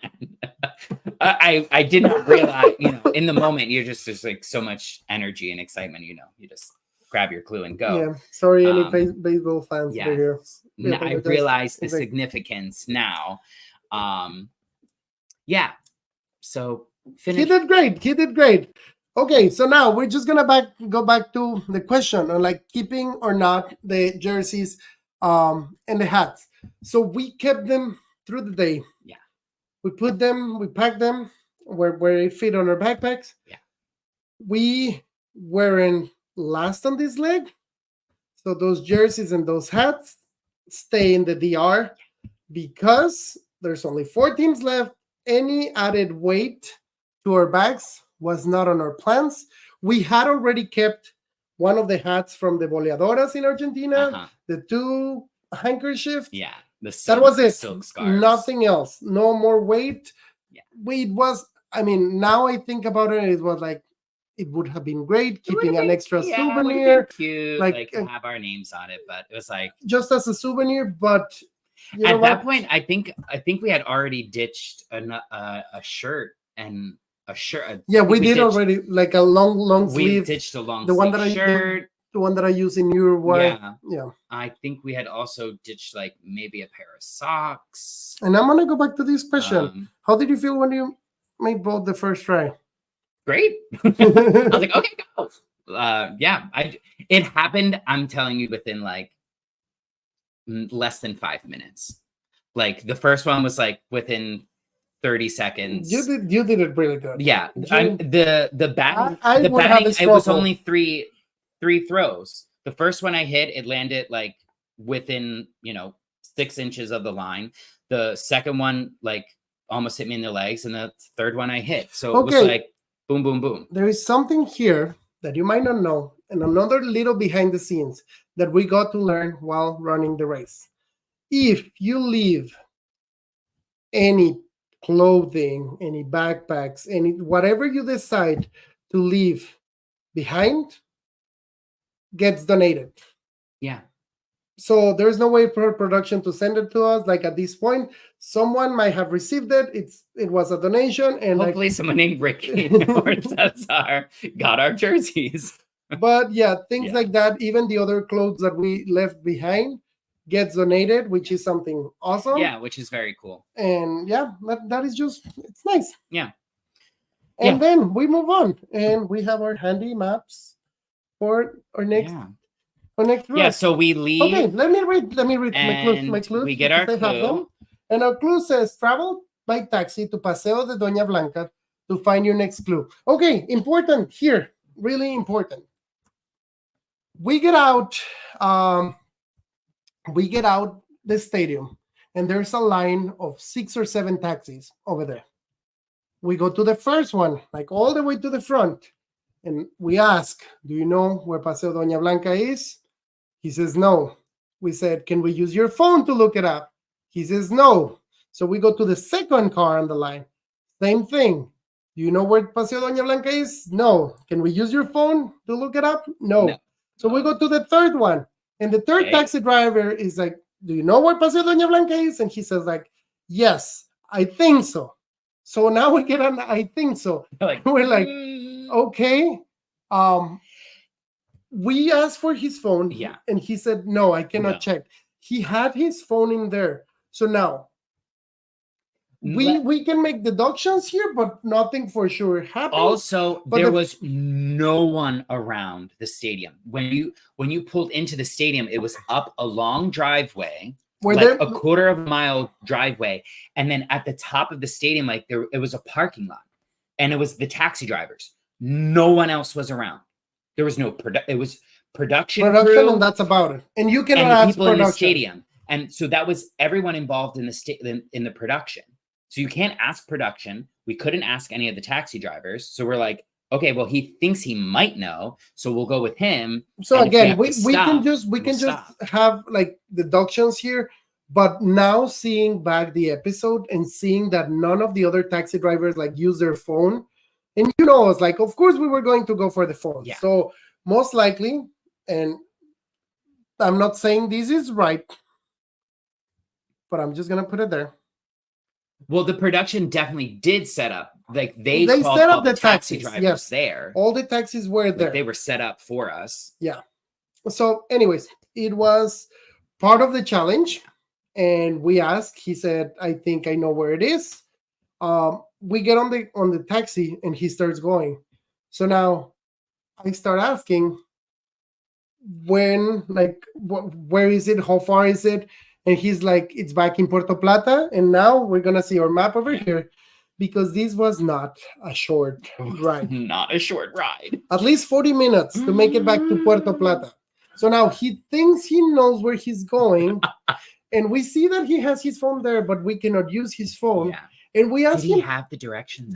I did not realize, in the moment, you're just like so much energy and excitement, you just grab your clue and go. Yeah. Sorry, any baseball fans over here. Yeah, I realize the significance now. Yeah. So finish. He did great. Okay, so now we're just gonna go back to the question on like keeping or not the jerseys and the hats. So we kept them through the day. Yeah. We packed them where it fit on our backpacks. Yeah. We weren't last on this leg. So those jerseys and those hats stay in the DR because there's only 4 teams left. Any added weight to our bags was not on our plans. We had already kept one of the hats from the Boleadoras in Argentina, the 2 handkerchiefs. Yeah. That was it. Silk scarves. Nothing else. No more weight. Yeah. Now I think about it, it was like, it would have been great keeping an extra souvenir. Cute, like to have our names on it, but it was like just as a souvenir. But at that point, I think we had already ditched a shirt and a shirt. We did already, like a long sleeve. We ditched a long the sleeve one that shirt. The one that I use in Uruguay. Yeah. I think we had also ditched like maybe a pair of socks. And I'm gonna go back to this question. How did you feel when you made both the first try? Great. I was like, okay, go. It happened, I'm telling you, within like less than 5 minutes. Like the first one was like within 30 seconds. You did it really good. Yeah. The batting, it was only three throws. The first one I hit, it landed like within 6 inches of the line. The second one like almost hit me in the legs, and the third one I hit. So it was like boom, boom, boom. There is something here that you might not know, and another little behind the scenes that we got to learn while running the race. If you leave any clothing, any backpacks, whatever you decide to leave behind gets donated. Yeah. So there's no way for production to send it to us. Like at this point, someone might have received it. It was a donation, and hopefully someone named Ricky or Cesar got our jerseys. But things like that. Even the other clothes that we left behind gets donated, which is something awesome. Yeah, which is very cool. And that is it's nice. Yeah. And then we move on, and we have our handy maps for our next. Yeah. Next yeah, so we leave. Okay, let me read my clues. We get our clue. And our clue says, travel by taxi to Paseo de Doña Blanca to find your next clue. Okay, important here, really important. We get out the stadium, and there's a line of 6 or 7 taxis over there. We go to the first one, like all the way to the front, and we ask, do you know where Paseo Doña Blanca is? He says, no. We said, can we use your phone to look it up? He says, no. So we go to the second car on the line. Same thing. Do you know where Paseo Doña Blanca is? No. Can we use your phone to look it up? No. So we go to the third one. And the third taxi driver is like, do you know where Paseo Doña Blanca is? And he says like, yes, I think so. So now we get on, I think so. We're like, okay. We asked for his phone. Yeah. And he said, no, I cannot check. He had his phone in there. So now we can make deductions here, but nothing for sure happened. Also, there was no one around the stadium. When you pulled into the stadium, it was up a long driveway, like a quarter of a mile driveway. And then at the top of the stadium, like it was a parking lot. And it was the taxi drivers. No one else was around. There was no it was production crew, and that's about it. And you cannot ask people in the stadium. And so that was everyone involved in the production. So you can't ask production. We couldn't ask any of the taxi drivers. So we're like, okay, well, he thinks he might know, so we'll go with him. So again, we can just have like deductions here. But now seeing back the episode and seeing that none of the other taxi drivers like use their phone, and it's like, of course we were going to go for the phone. Yeah. So most likely, and I'm not saying this is right, but I'm just gonna put it there. Well, the production definitely did set up. Like they set up the taxi drivers there. All the taxis were there. They were set up for us. Yeah. So, anyways, it was part of the challenge, and we asked. He said, "I think I know where it is." We get on the taxi, and he starts going. So now, I start asking, where is it? How far is it? And he's like, it's back in Puerto Plata. And now we're going to see our map over here, because this was not a short ride. Not a short ride. At least 40 minutes to make it back to Puerto Plata. So now he thinks he knows where he's going. And we see that he has his phone there, but we cannot use his phone. Yeah. And we asked him. Did he have the directions?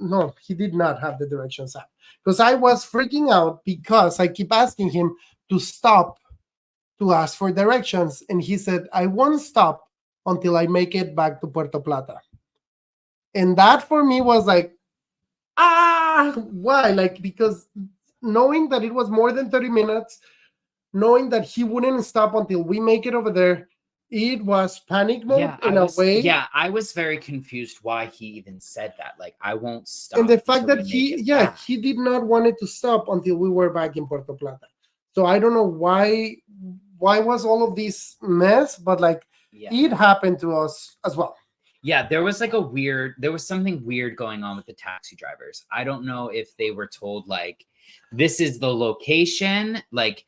No, he did not have the directions app. Because I was freaking out because I keep asking him to stop to ask for directions, and he said, I won't stop until I make it back to Puerto Plata. And that for me was like, why? Like, because knowing that it was more than 30 minutes, knowing that he wouldn't stop until we make it over there, it was panic mode in a way. Yeah, I was very confused why he even said that. Like, I won't stop. And the fact that he did not want it to stop until we were back in Puerto Plata. So I don't know why was all of this mess, but like it happened to us as well. Yeah, there was something weird going on with the taxi drivers. I don't know if they were told like, this is the location, like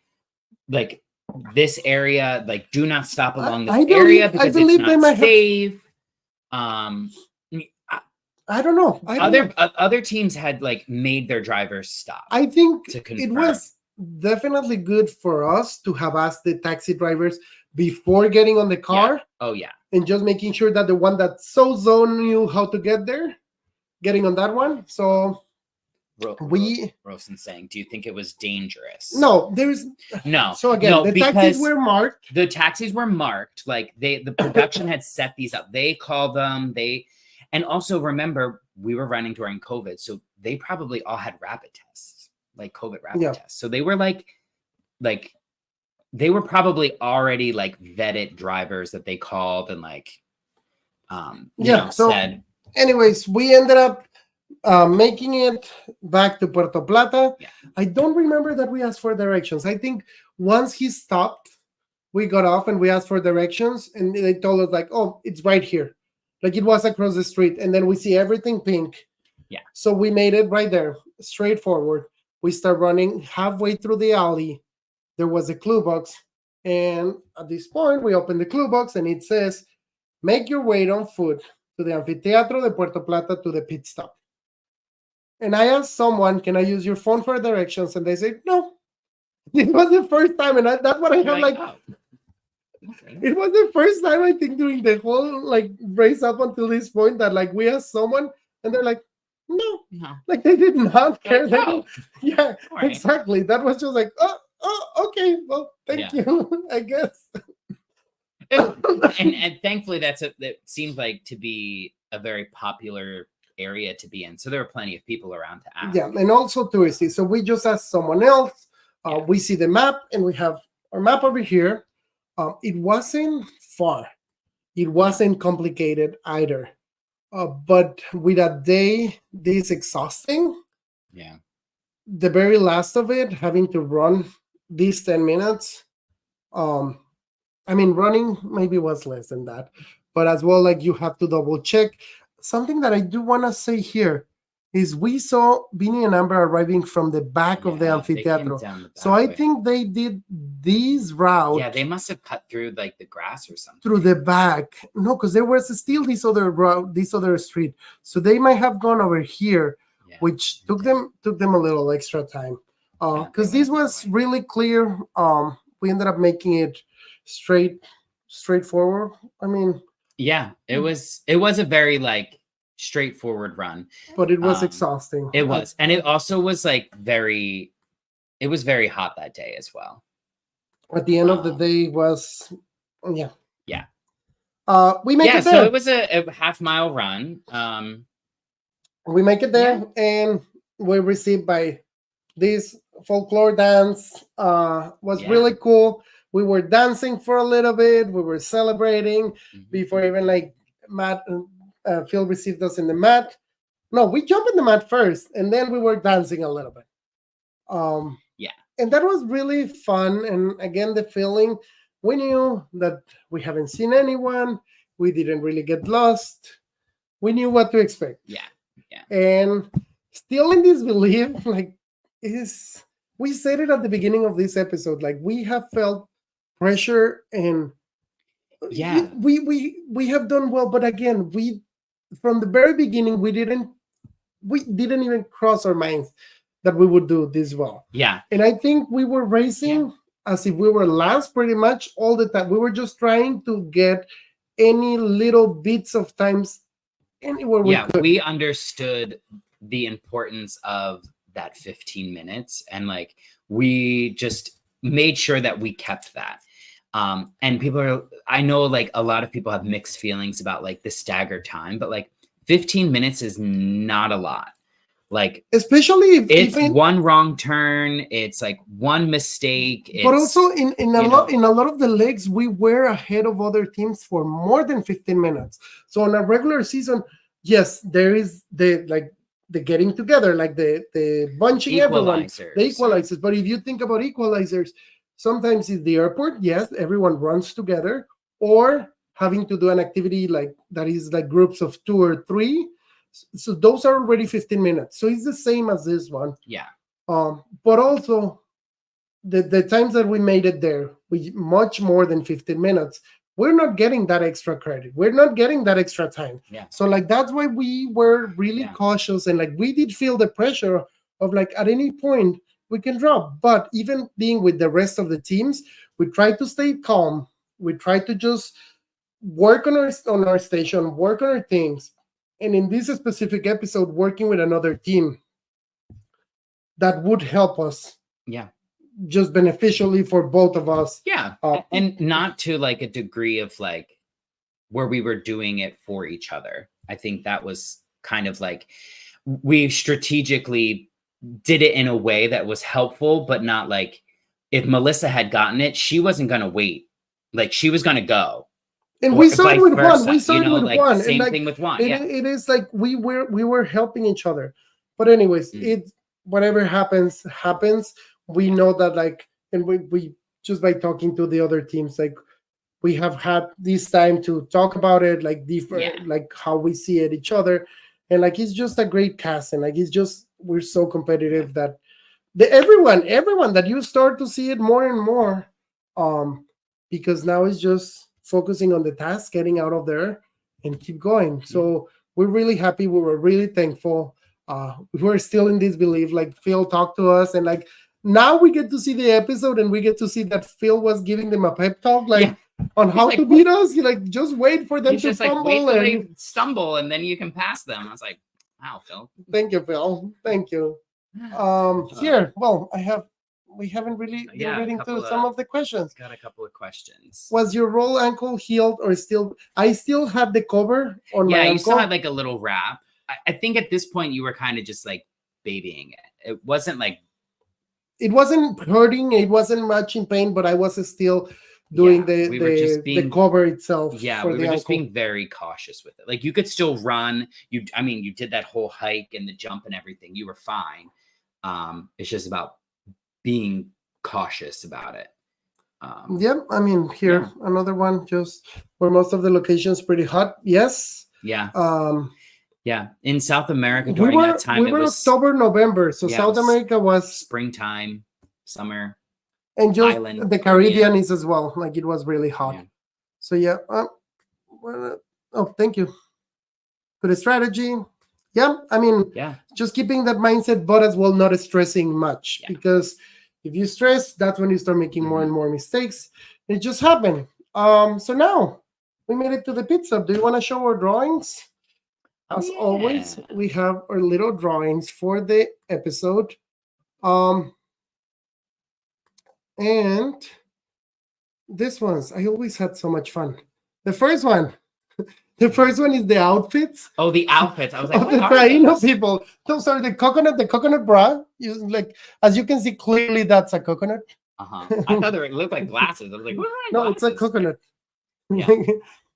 this area, like do not stop along this area because it's not safe. I don't know. Other teams had like made their drivers stop. I think it was definitely good for us to have asked the taxi drivers before getting on the car. Yeah. Oh yeah. And just making sure that the one that so knew how to get there, getting on that one. So Rosen's saying, do you think it was dangerous? No, there's no. So again, the taxis were marked. The taxis were marked. Like the production had set these up. They called them. And also remember, we were running during COVID, so they probably all had rapid tests, like COVID rapid tests. So they were like they were probably already like vetted drivers that they called and like said. Anyways, we ended up making it back to Puerto Plata. Yeah. I don't remember that we asked for directions. I think once he stopped, we got off and we asked for directions, and they told us like, oh, it's right here. Like it was across the street, and then we see everything pink. Yeah. So we made it right there, straightforward. We start running halfway through the alley. There was a clue box, and at this point, we open the clue box, and it says, make your way on foot to the Amphitheatro de Puerto Plata to the pit stop. And I asked someone, can I use your phone for directions? And they said, no. It was the first time, and that's what I have like. Oh. Okay. It was the first time I think during the whole like race up until this point that like we asked someone, and they're like, no. Like they did not care. Like, oh. Yeah, right. Exactly. That was just like, oh, okay, well, thank you, I guess. and thankfully that seemed like to be a very popular area to be in, so there were plenty of people around to ask. Yeah, and also touristy. So we just asked someone else. We see the map, and we have our map over here. It wasn't far. It wasn't complicated either. But with a day this exhausting, the very last of it, having to run these 10 minutes, I mean, running maybe was less than that, but as well, like you have to double check. Something that I do want to say here is we saw Vinny and Amber arriving from the back of the amphitheater. So I think they did this route. Yeah, they must have cut through like the grass or something. Through the back. No, because there was still this other route, this other street. So they might have gone over here, which took them a little extra time. Because this was really clear. We ended up making it straightforward. I mean, it was a very like straightforward run, but it was exhausting. It was, and it also was like it was very hot that day as well. At the end of the day was we make it there. So it was a half-mile run. We make it there, and we're received by this folklore dance. Was really cool. We were dancing for a little bit. We were celebrating before even like Matt and Phil received us in the mat. No, we jumped in the mat first, and then we were dancing a little bit. And that was really fun. And again, the feeling, we knew that we haven't seen anyone. We didn't really get lost. We knew what to expect. And still in this belief, like we said it at the beginning of this episode, like we have felt pressure and we have done well, but again, we from the very beginning we didn't even cross our minds that we would do this well. And I think we were racing as if we were last pretty much all the time. We were just trying to get any little bits of times anywhere we could. We understood the importance of that 15 minutes, and like we just made sure that we kept that. And I know like a lot of people have mixed feelings about like the staggered time, but like 15 minutes is not a lot. Like, especially if it's one wrong turn, it's like one mistake. But also in a lot of the legs, we were ahead of other teams for more than 15 minutes. So on a regular season, yes, there is the getting together, like the bunching everyone, the equalizers. But if you think about equalizers, sometimes it's the airport, yes, everyone runs together, or having to do an activity like that is like groups of 2 or 3. So those are already 15 minutes. So it's the same as this one. But also the times that we made it there, we much more than 15 minutes. We're not getting that extra credit. We're not getting that extra time. So like that's why we were really cautious, and like we did feel the pressure of like at any point we can drop. But even being with the rest of the teams, we try to stay calm. We try to just work on our station, work on our things. And in this specific episode, working with another team that would help us. Just beneficially for both of us. And not to like a degree of like where we were doing it for each other. I think that was kind of like we strategically did it in a way that was helpful, but not like if Melissa had gotten it, she wasn't going to wait. Like she was going to go. And we saw it with Juan. We saw it with like Juan. Same and thing with Juan. It is like we were helping each other. But anyways, whatever happens. We know that like, and we just by talking to the other teams, like we have had this time to talk about it, like different, like how we see it each other, and like it's just a great cast, and like it's just we're so competitive that everyone that you start to see it more and more, because now it's just focusing on the task, getting out of there, and keep going. So we're really happy. We were really thankful. We're still in this belief. Like Phil talked to us, and like. Now we get to see the episode, and we get to see that Phil was giving them a pep talk, like on how to beat us. He like just wait for them to fumble, wait till they stumble, and then you can pass them. I was like, wow, Phil. Thank you, Phil. Thank you. Here, well, we haven't really been reading through some of the questions. Got a couple of questions. Was your roll ankle healed or still? I still had the cover on my ankle. You still had like a little wrap. I think at this point you were kind of just like babying it. It wasn't like it wasn't hurting, it wasn't much in pain, but I was still doing the cover itself. Yeah, we were just being very cautious with it. Like you could still run. You did that whole hike and the jump and everything. You were fine. It's just about being cautious about it. I mean, here another one, just where most of the locations pretty hot. Yes. Yeah. Yeah. In South America during that time, it was October, November. So South America was springtime, summer, and just island, the Caribbean is as well. Like it was really hot. Yeah. So yeah. Thank you. Good strategy. Yeah. I mean, just keeping that mindset, but as well not stressing much because if you stress, that's when you start making more and more mistakes. It just happened. So now we made it to the pizza. Do you want to show our drawings? As always, we have our little drawings for the episode. And this ones, I always had so much fun. The first one is the outfits. Oh, the outfits. I was like, of the Taino people. Those are the coconut bra. Like, as you can see, clearly that's a coconut. I thought they looked like glasses. I was like, what are no, glasses? It's a coconut. Yeah.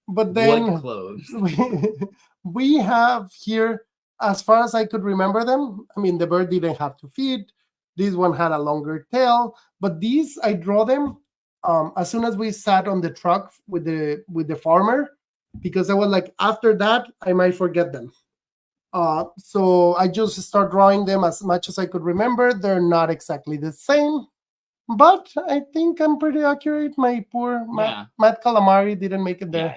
But then wood clothes. We have here, as far as I could remember them, I mean, the bird didn't have to feed. This one had a longer tail, but these I draw them as soon as we sat on the truck with the farmer, because I was like, after that I might forget them. So I just start drawing them as much as I could remember. They're not exactly the same, but I think I'm pretty accurate. My poor Matt Calamari didn't make it there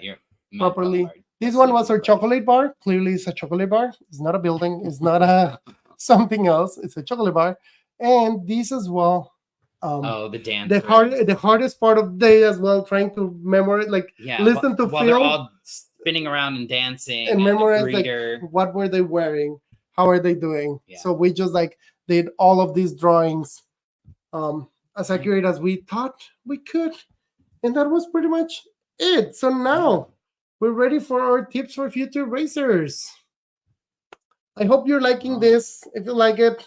properly. This one was our chocolate bar. Clearly, it's a chocolate bar. It's not a building. It's not a something else. It's a chocolate bar. And these as well. The dance. The hardest part of the day as well, trying to memorize, listen to while film. They're all spinning around and dancing and memorize what were they wearing, how are they doing. So we just did all of these drawings as accurate as we thought we could, and that was pretty much it. So now we're ready for our tips for future racers. I hope you're liking this. If you like it,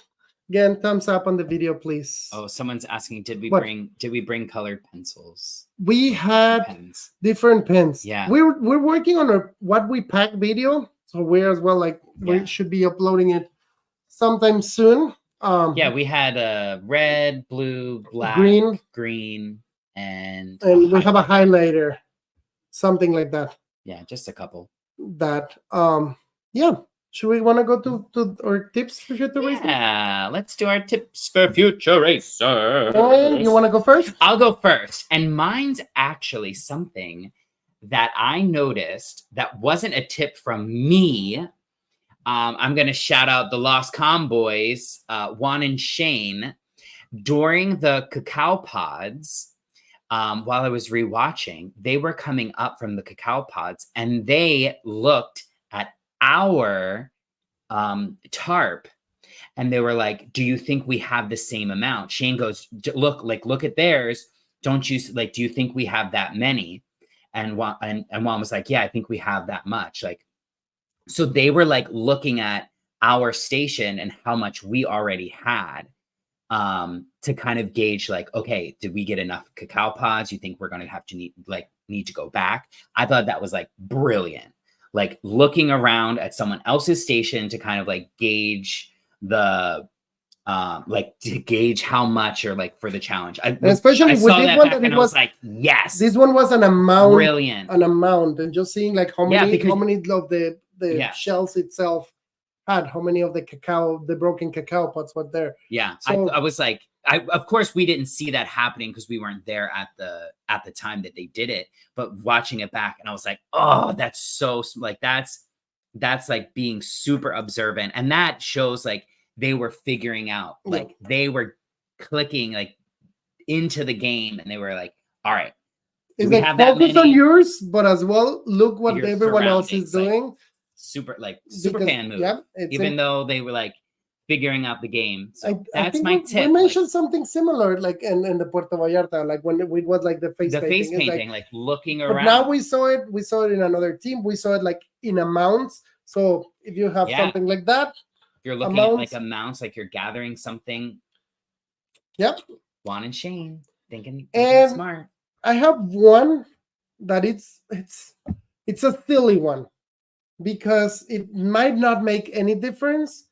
again, thumbs up on the video, please. Oh, someone's asking, did we bring colored pencils? We had different pens. Yeah. We're working on our what we pack video. So we're as well we should be uploading it sometime soon. We had red, blue, black, green, and we have a highlighter, something like that. Yeah, just a couple. That should we want to go to our tips for future racers? Yeah, let's do our tips for future racers. You want to go first? I'll go first. And mine's actually something that I noticed that wasn't a tip from me. I'm going to shout out the Lost Comboys, Juan and Shane. During the cacao pods, while I was rewatching, they were coming up from the cacao pods and they looked at our tarp and they were like, do you think we have the same amount? Shane goes, look at theirs. Don't you do you think we have that many? And Juan was like, yeah, I think we have that much. So they were looking at our station and how much we already had to kind of gauge okay, did we get enough cacao pods? You think we're going to have to need to go back? I thought that was brilliant. Looking around at someone else's station to kind of gauge the to gauge how much or for the challenge. Especially with this one, that it was yes, this one was an amount, brilliant, and just seeing how many of the shells itself had, how many of the broken cacao pods were there. Yeah, so, I was of course we didn't see that happening because we weren't there at the time that they did it, but watching it back and I was like, oh, that's so that's being super observant, and that shows they were figuring out they were clicking into the game and they were all right, it's focus on yours, but as well look what everyone else is doing. Super fan move. Even though they were figuring out the game. So that's my tip. We mentioned something similar in the Puerto Vallarta, when it was the face painting. Looking around. But now we saw it in another team. We saw it in amounts. So if you have something like that, if you're looking at amounts, you're gathering something. Yep. Juan and Shane thinking And smart. I have one that it's a silly one because it might not make any difference,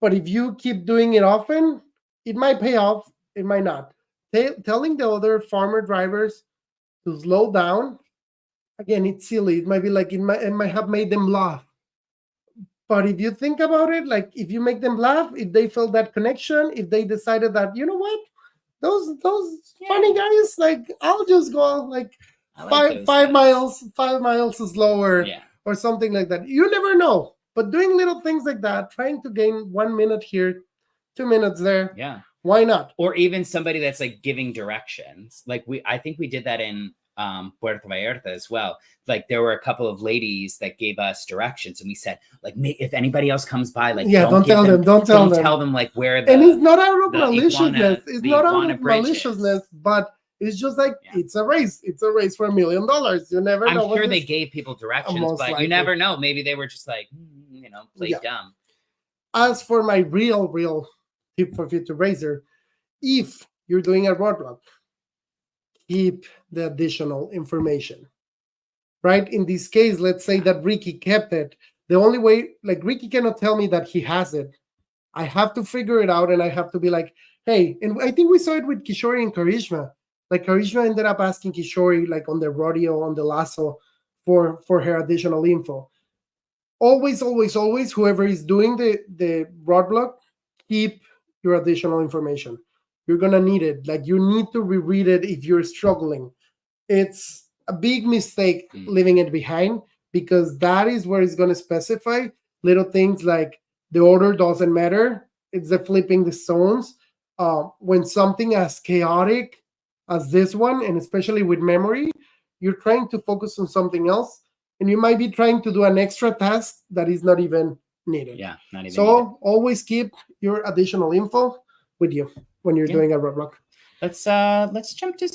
but if you keep doing it often, it might pay off. It might not. Telling the other farmer drivers to slow down, again, it's silly. It might be like it might have made them laugh. But if you think about it, like if you make them laugh, if they felt that connection, if they decided that, you know what, those funny guys, like I'll just go like five miles slower, or something like that. You never know. But doing little things like that, trying to gain 1 minute here, 2 minutes there, why not? Or even somebody that's like giving directions. Like I think we did that in Puerto Vallarta as well. Like there were a couple of ladies that gave us directions, and we said, like, if anybody else comes by, like, don't tell them like where and it's not out of maliciousness. It's not out of maliciousness, but it's just like it's a race. It's a race for $1 million. You never know. I'm sure they gave people directions, but likely. You never know. Maybe they were just like, play dumb. As for my real tip for future racer, if you're doing a roadblock, keep the additional information. Right? In this case, let's say that Ricky kept it. The only way, like Ricky cannot tell me that he has it. I have to figure it out, and I have to be like, hey, and I think we saw it with Kishori and Karishma. Like Karishma ended up asking Kishori, like on the rodeo, on the lasso, for her additional info. Always, whoever is doing the roadblock, keep your additional information. You're gonna need it. Like you need to reread it if you're struggling. It's a big mistake leaving it behind, because that is where it's gonna specify little things like the order doesn't matter. It's the flipping the stones. When something as chaotic as this one, and especially with memory, you're trying to focus on something else, and you might be trying to do an extra task that is not even needed. Yeah, not even so needed. Always keep your additional info with you when you're doing a roadblock. Let's jump to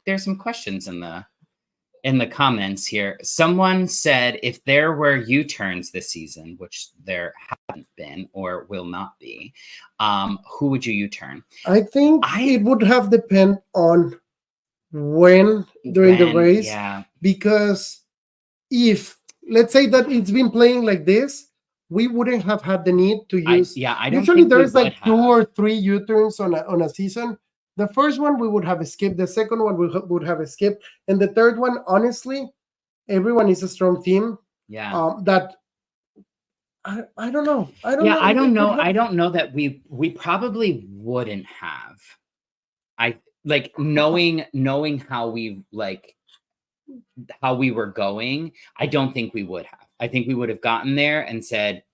there's some questions in the comments here. Someone said if there were U-turns this season, which there haven't been or will not be, who would you U-turn? I think it would have depend on when during the race, because if let's say that it's been playing like this, we wouldn't have had the need to use. I don't usually there's like 2 have. or 3 U-turns on a season. The first one we would have skipped. The second one we would have skipped, and the third one, honestly, everyone is a strong team. That I don't know. I don't know that we probably wouldn't have. I like knowing how we were going. I don't think we would have. I think we would have gotten there and said,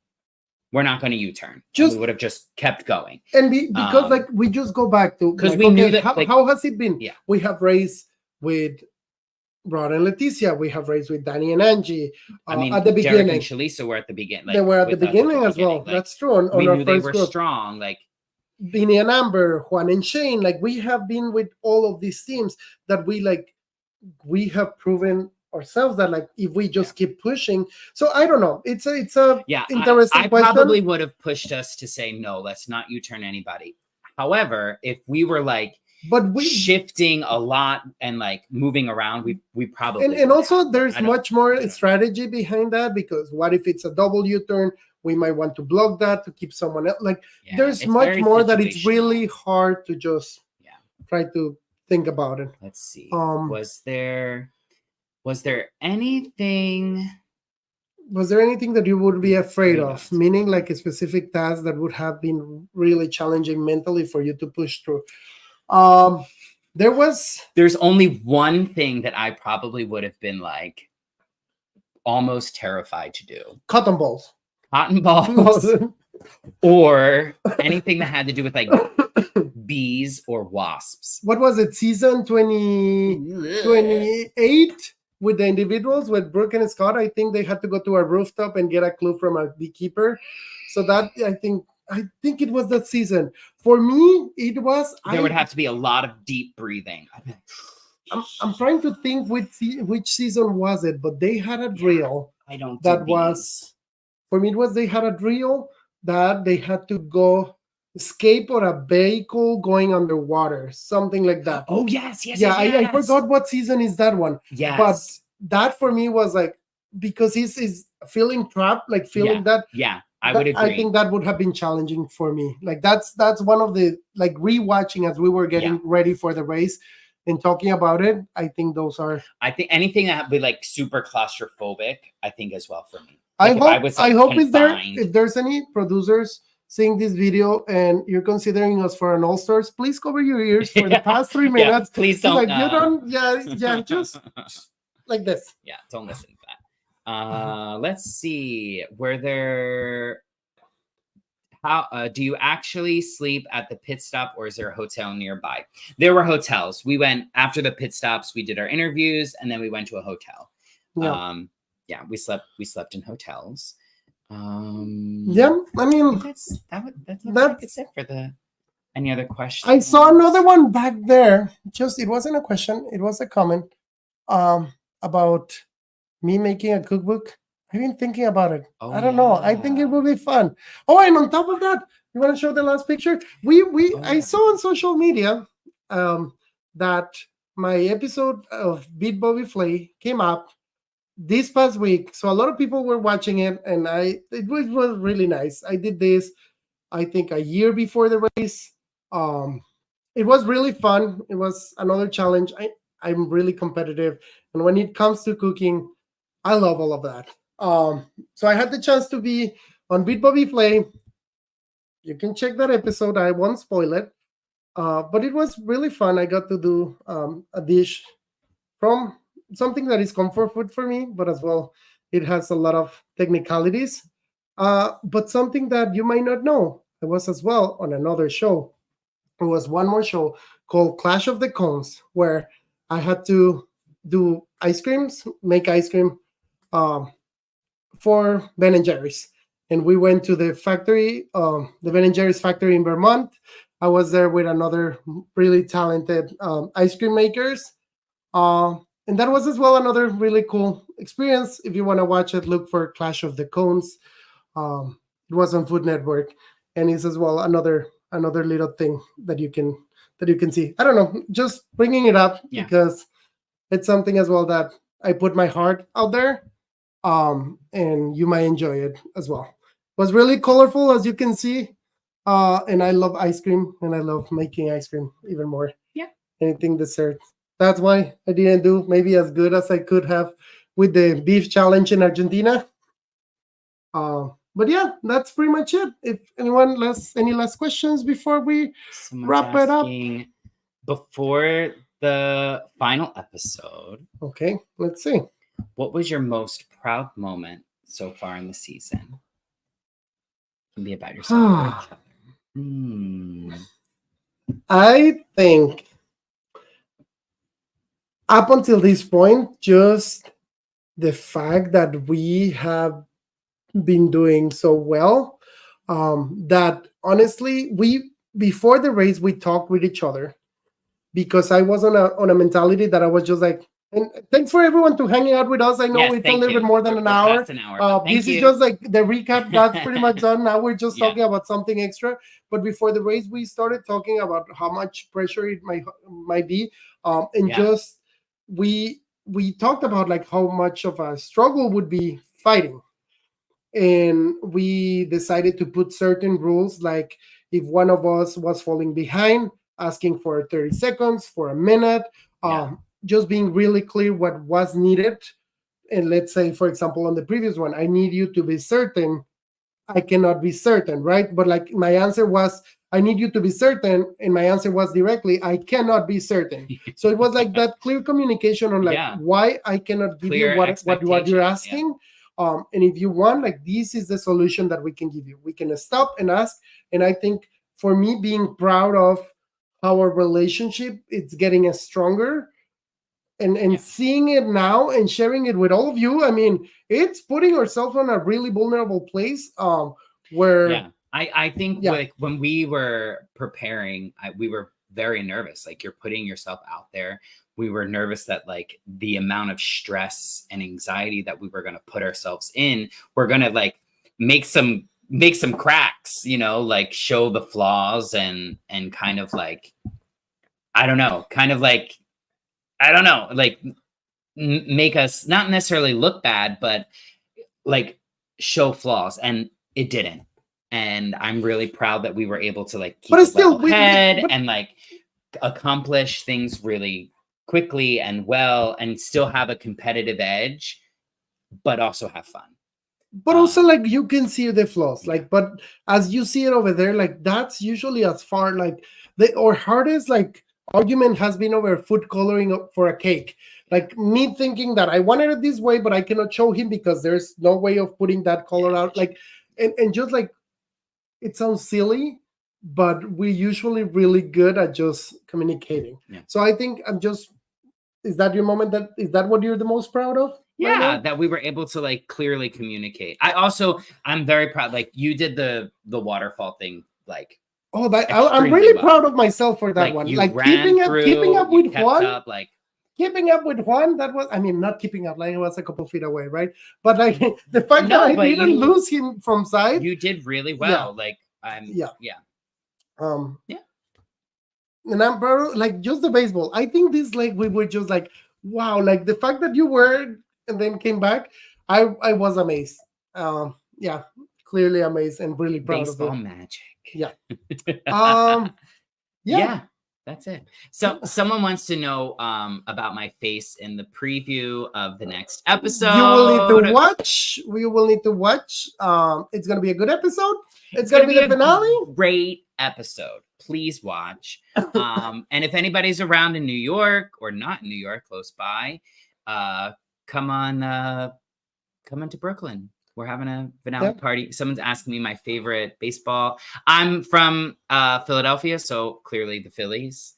we're not going to U-turn. We would have just kept going. And because like we just go back to, because we knew that how has it been? We have raced with Rod and Leticia. We have raced with Danny and Angie. At the beginning, Derek and Shalisa were at the beginning. They were at the beginning as well. That's true. On we our knew first they were group. strong. Like Vinny and Amber, Juan and Shane. Like we have been with all of these teams that we have proven ourselves that like if we just keep pushing. So I don't know. It's a interesting I question. Probably would have pushed us to say no, let's not U-turn anybody. However, if we were like shifting a lot and like moving around, we probably and also there's much more strategy behind that, because what if it's a double U-turn? We might want to block that to keep someone else. Like there's much more that it's really hard to just try to think about it. Let's see. Was there anything that you would be afraid of? Meaning like a specific task that would have been really challenging mentally for you to push through? There's only one thing that I probably would have been like almost terrified to do. Cotton balls. Or anything that had to do with like bees or wasps. What was it? Season 28 with the individuals with Brooke and Scott. I think they had to go to a rooftop and get a clue from a beekeeper. So that I think it was that season. For me, it was. There would have to be a lot of deep breathing. I'm trying to think which season was it, but they had a drill. For me, it was they had a drill that they had to go escape on a vehicle going underwater, something like that. Oh yes, I forgot what season is that one. Yes, but that for me was like, because he's feeling trapped, like feeling that. Yeah, I would agree. I think that would have been challenging for me. Like that's one of the, like, rewatching as we were getting ready for the race and talking about it. I think those are. I think anything that would be like super claustrophobic, I think as well for me. I Like hope I hope if there's any producers seeing this video and you're considering us for an All Stars, please cover your ears for the past 3 minutes. Please don't. Like you don't. Just like this. Yeah, don't listen to that. Let's see. Were there? How do you actually sleep at the pit stop, or is there a hotel nearby? There were hotels. We went after the pit stops. We did our interviews, and then we went to a hotel. Yeah, we slept in hotels. I mean, that's like it's it for the. Any other questions? I saw another one back there. Just, it wasn't a question, it was a comment about me making a cookbook. I've been thinking about it. I don't know. I think it will be fun. Oh, and on top of that, you want to show the last picture? I saw on social media that my episode of Beat Bobby Flay came up this past week. So a lot of people were watching it, and it was really nice. I did this, I think, a year before the race. It was really fun. It was another challenge. I'm really competitive, and when it comes to cooking, I love all of that. So I had the chance to be on Beat Bobby Flay. You can check that episode. I won't spoil it. But it was really fun. I got to do a dish from something that is comfort food for me, but as well, it has a lot of technicalities. But something that you might not know, I was as well on another show. It was one more show called Clash of the Cones, where I had to do make ice cream for Ben & Jerry's. And we went to the factory, the Ben & Jerry's factory in Vermont. I was there with another really talented ice cream makers. And that was as well another really cool experience. If you want to watch it, look for Clash of the Cones. It was on Food Network, and it's as well another little thing that you can see. I don't know, just bringing it up because it's something as well that I put my heart out there, and you might enjoy it as well. It was really colorful, as you can see, and I love ice cream, and I love making ice cream even more. Anything dessert. That's why I didn't do maybe as good as I could have with the beef challenge in Argentina. But yeah, that's pretty much it. If anyone any last questions before we wrap it up? Before the final episode. Okay, let's see. What was your most proud moment so far in the season? It can be about yourself. I think up until this point, just the fact that we have been doing so well, that honestly, before the race, we talked with each other, because I was on a mentality that I was just like, and thanks for everyone to hanging out with us. I know it's a little bit more than an hour. This is just like the recap. That's pretty much done. Now we're just talking about something extra. But before the race, we started talking about how much pressure it might be, and just we talked about like how much of a struggle would be fighting. And we decided to put certain rules, like if one of us was falling behind, asking for 30 seconds, for a minute, just being really clear what was needed. And let's say, for example, on the previous one, I need you to be certain. I cannot be certain, right? But like my answer was, I need you to be certain. And my answer was directly, I cannot be certain. So it was like that clear communication on like why I cannot give you what you're asking. And if you want, like, this is the solution that we can give you. We can stop and ask. And I think for me, being proud of our relationship, it's getting stronger, and seeing it now and sharing it with all of you. I mean, it's putting ourselves on a really vulnerable place, where I think like when we were preparing, we were very nervous. Like, you're putting yourself out there. We were nervous that like the amount of stress and anxiety that we were going to put ourselves in, we're going to like make some make some cracks, you know, like show the flaws and kind of like, I don't know, like make us not necessarily look bad, but like show flaws, and it didn't. And I'm really proud that we were able to like keep a level head and like accomplish things really quickly and well, and still have a competitive edge, but also have fun. But also, like, you can see the flaws, like, but as you see it over there, like, that's usually as far, like, our hardest, like, argument has been over food coloring for a cake. Like, me thinking that I wanted it this way, but I cannot show him because there's no way of putting that color out. Like, and just like, it sounds silly, but we're usually really good at just communicating. Yeah. So I think is that your moment? Is that what you're the most proud of? Yeah, right, that we were able to like clearly communicate. I'm very proud. Like, you did the waterfall thing, like, oh, I'm really proud of myself for that like, one. You like keeping up with Juan. Keeping up with Juan, that was, I mean, not keeping up, like it was a couple feet away, right? But like the fact that I didn't lose him from sight. You did really well. Like, yeah. And I'm proud of, like, just the baseball. I think this, like, we were just like, wow, like the fact that you were and then came back, I was amazed. Clearly amazed and really proud baseball of it. Magic. Yeah. Yeah, that's it. So someone wants to know about my face in the preview of the next episode. You will need to watch. We will need to watch. It's gonna be a good episode. It's gonna be the finale. Great episode. Please watch. And if anybody's around in New York or not in New York, close by, come on to Brooklyn. We're having a finale party. Someone's asking me my favorite baseball. I'm from Philadelphia, so clearly the Phillies.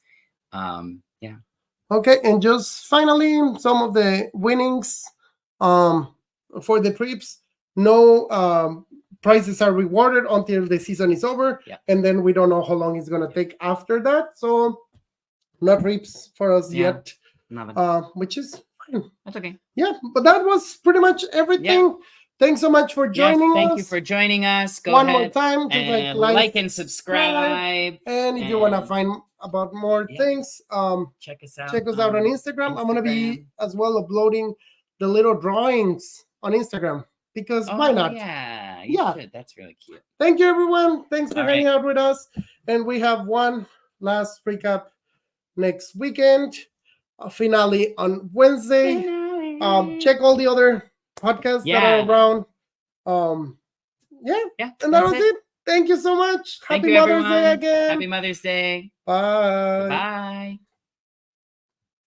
Okay, and just finally, some of the winnings for the trips. No prizes are rewarded until the season is over, and then we don't know how long it's gonna take after that. So, no trips for us yet, which is fine. That's okay. Yeah, but that was pretty much everything. Yeah. Thanks so much for joining us. Thank you for joining us. Go One ahead more time, and like and subscribe. And if you want to find about more things, check us out. Check us out on Instagram. I'm gonna be as well uploading the little drawings on Instagram because why not? Yeah, should. That's really cute. Thank you, everyone. Thanks for hanging out with us. And we have one last recap next weekend. A finale on Wednesday. Check all the other podcasts that are around. And that was it. Thank you so much. Happy Mother's Day again. Happy Mother's Day. Bye. Bye.